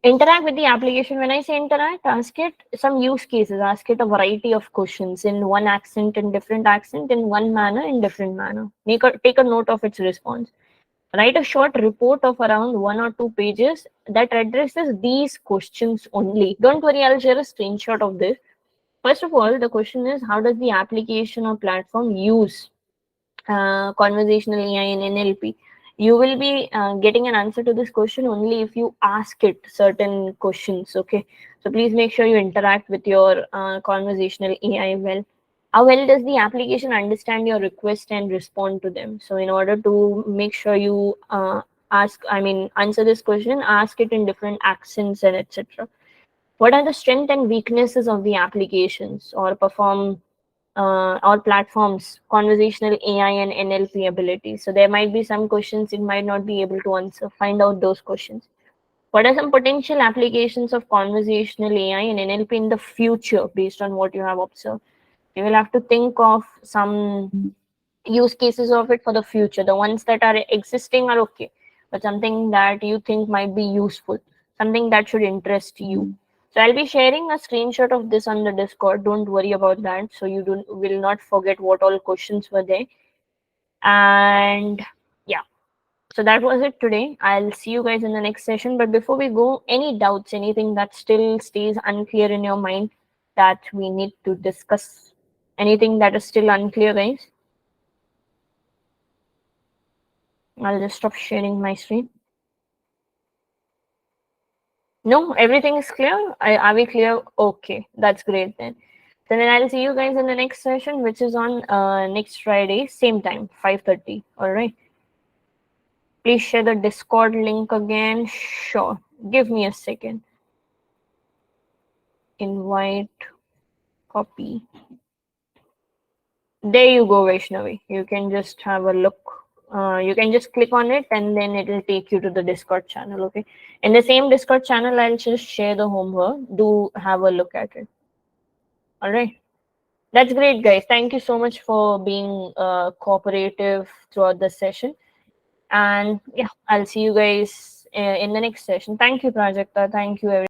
Interact with the application. When I say interact, ask it some use cases, ask it a variety of questions in one accent, in different accent, in one manner, in different manner. Take a note of its response. Write a short report of around 1 or 2 pages that addresses these questions only. Don't worry, I'll share a screenshot of this. First of all, the question is, how does the application or platform use conversational AI and NLP? You will be getting an answer to this question only if you ask it certain questions. Okay, so please make sure you interact with your conversational AI well. How well does the application understand your request and respond to them? So in order to make sure you answer this question, ask it in different accents and etc. What are the strengths and weaknesses of the applications or platforms, conversational AI and NLP abilities? So there might be some questions it might not be able to answer. Find out those questions. What are some potential applications of conversational AI and NLP in the future based on what you have observed? You will have to think of some use cases of it for the future. The ones that are existing are okay, but something that you think might be useful, something that should interest you. So I'll be sharing a screenshot of this on the Discord. Don't worry about that. So you will not forget what all questions were there. And yeah, so that was it today. I'll see you guys in the next session. But before we go, any doubts, anything that still stays unclear in your mind that we need to discuss? Anything that is still unclear, guys? I'll just stop sharing my screen. No, everything is clear. Are we clear? Okay, that's great then. So then I'll see you guys in the next session, which is on next Friday, same time, 5:30. All right. Please share the Discord link again. Sure. Give me a second. Invite, copy. There you go, Vaishnavi. You can just have a look You can just click on it and then it will take you to the Discord channel. Okay, in the same Discord channel, I'll just share the homework. Do have a look at it. All right, that's great, guys. Thank you so much for being cooperative throughout the session. And yeah, I'll see you guys in the next session. Thank you, Prajakta. Thank you, everyone.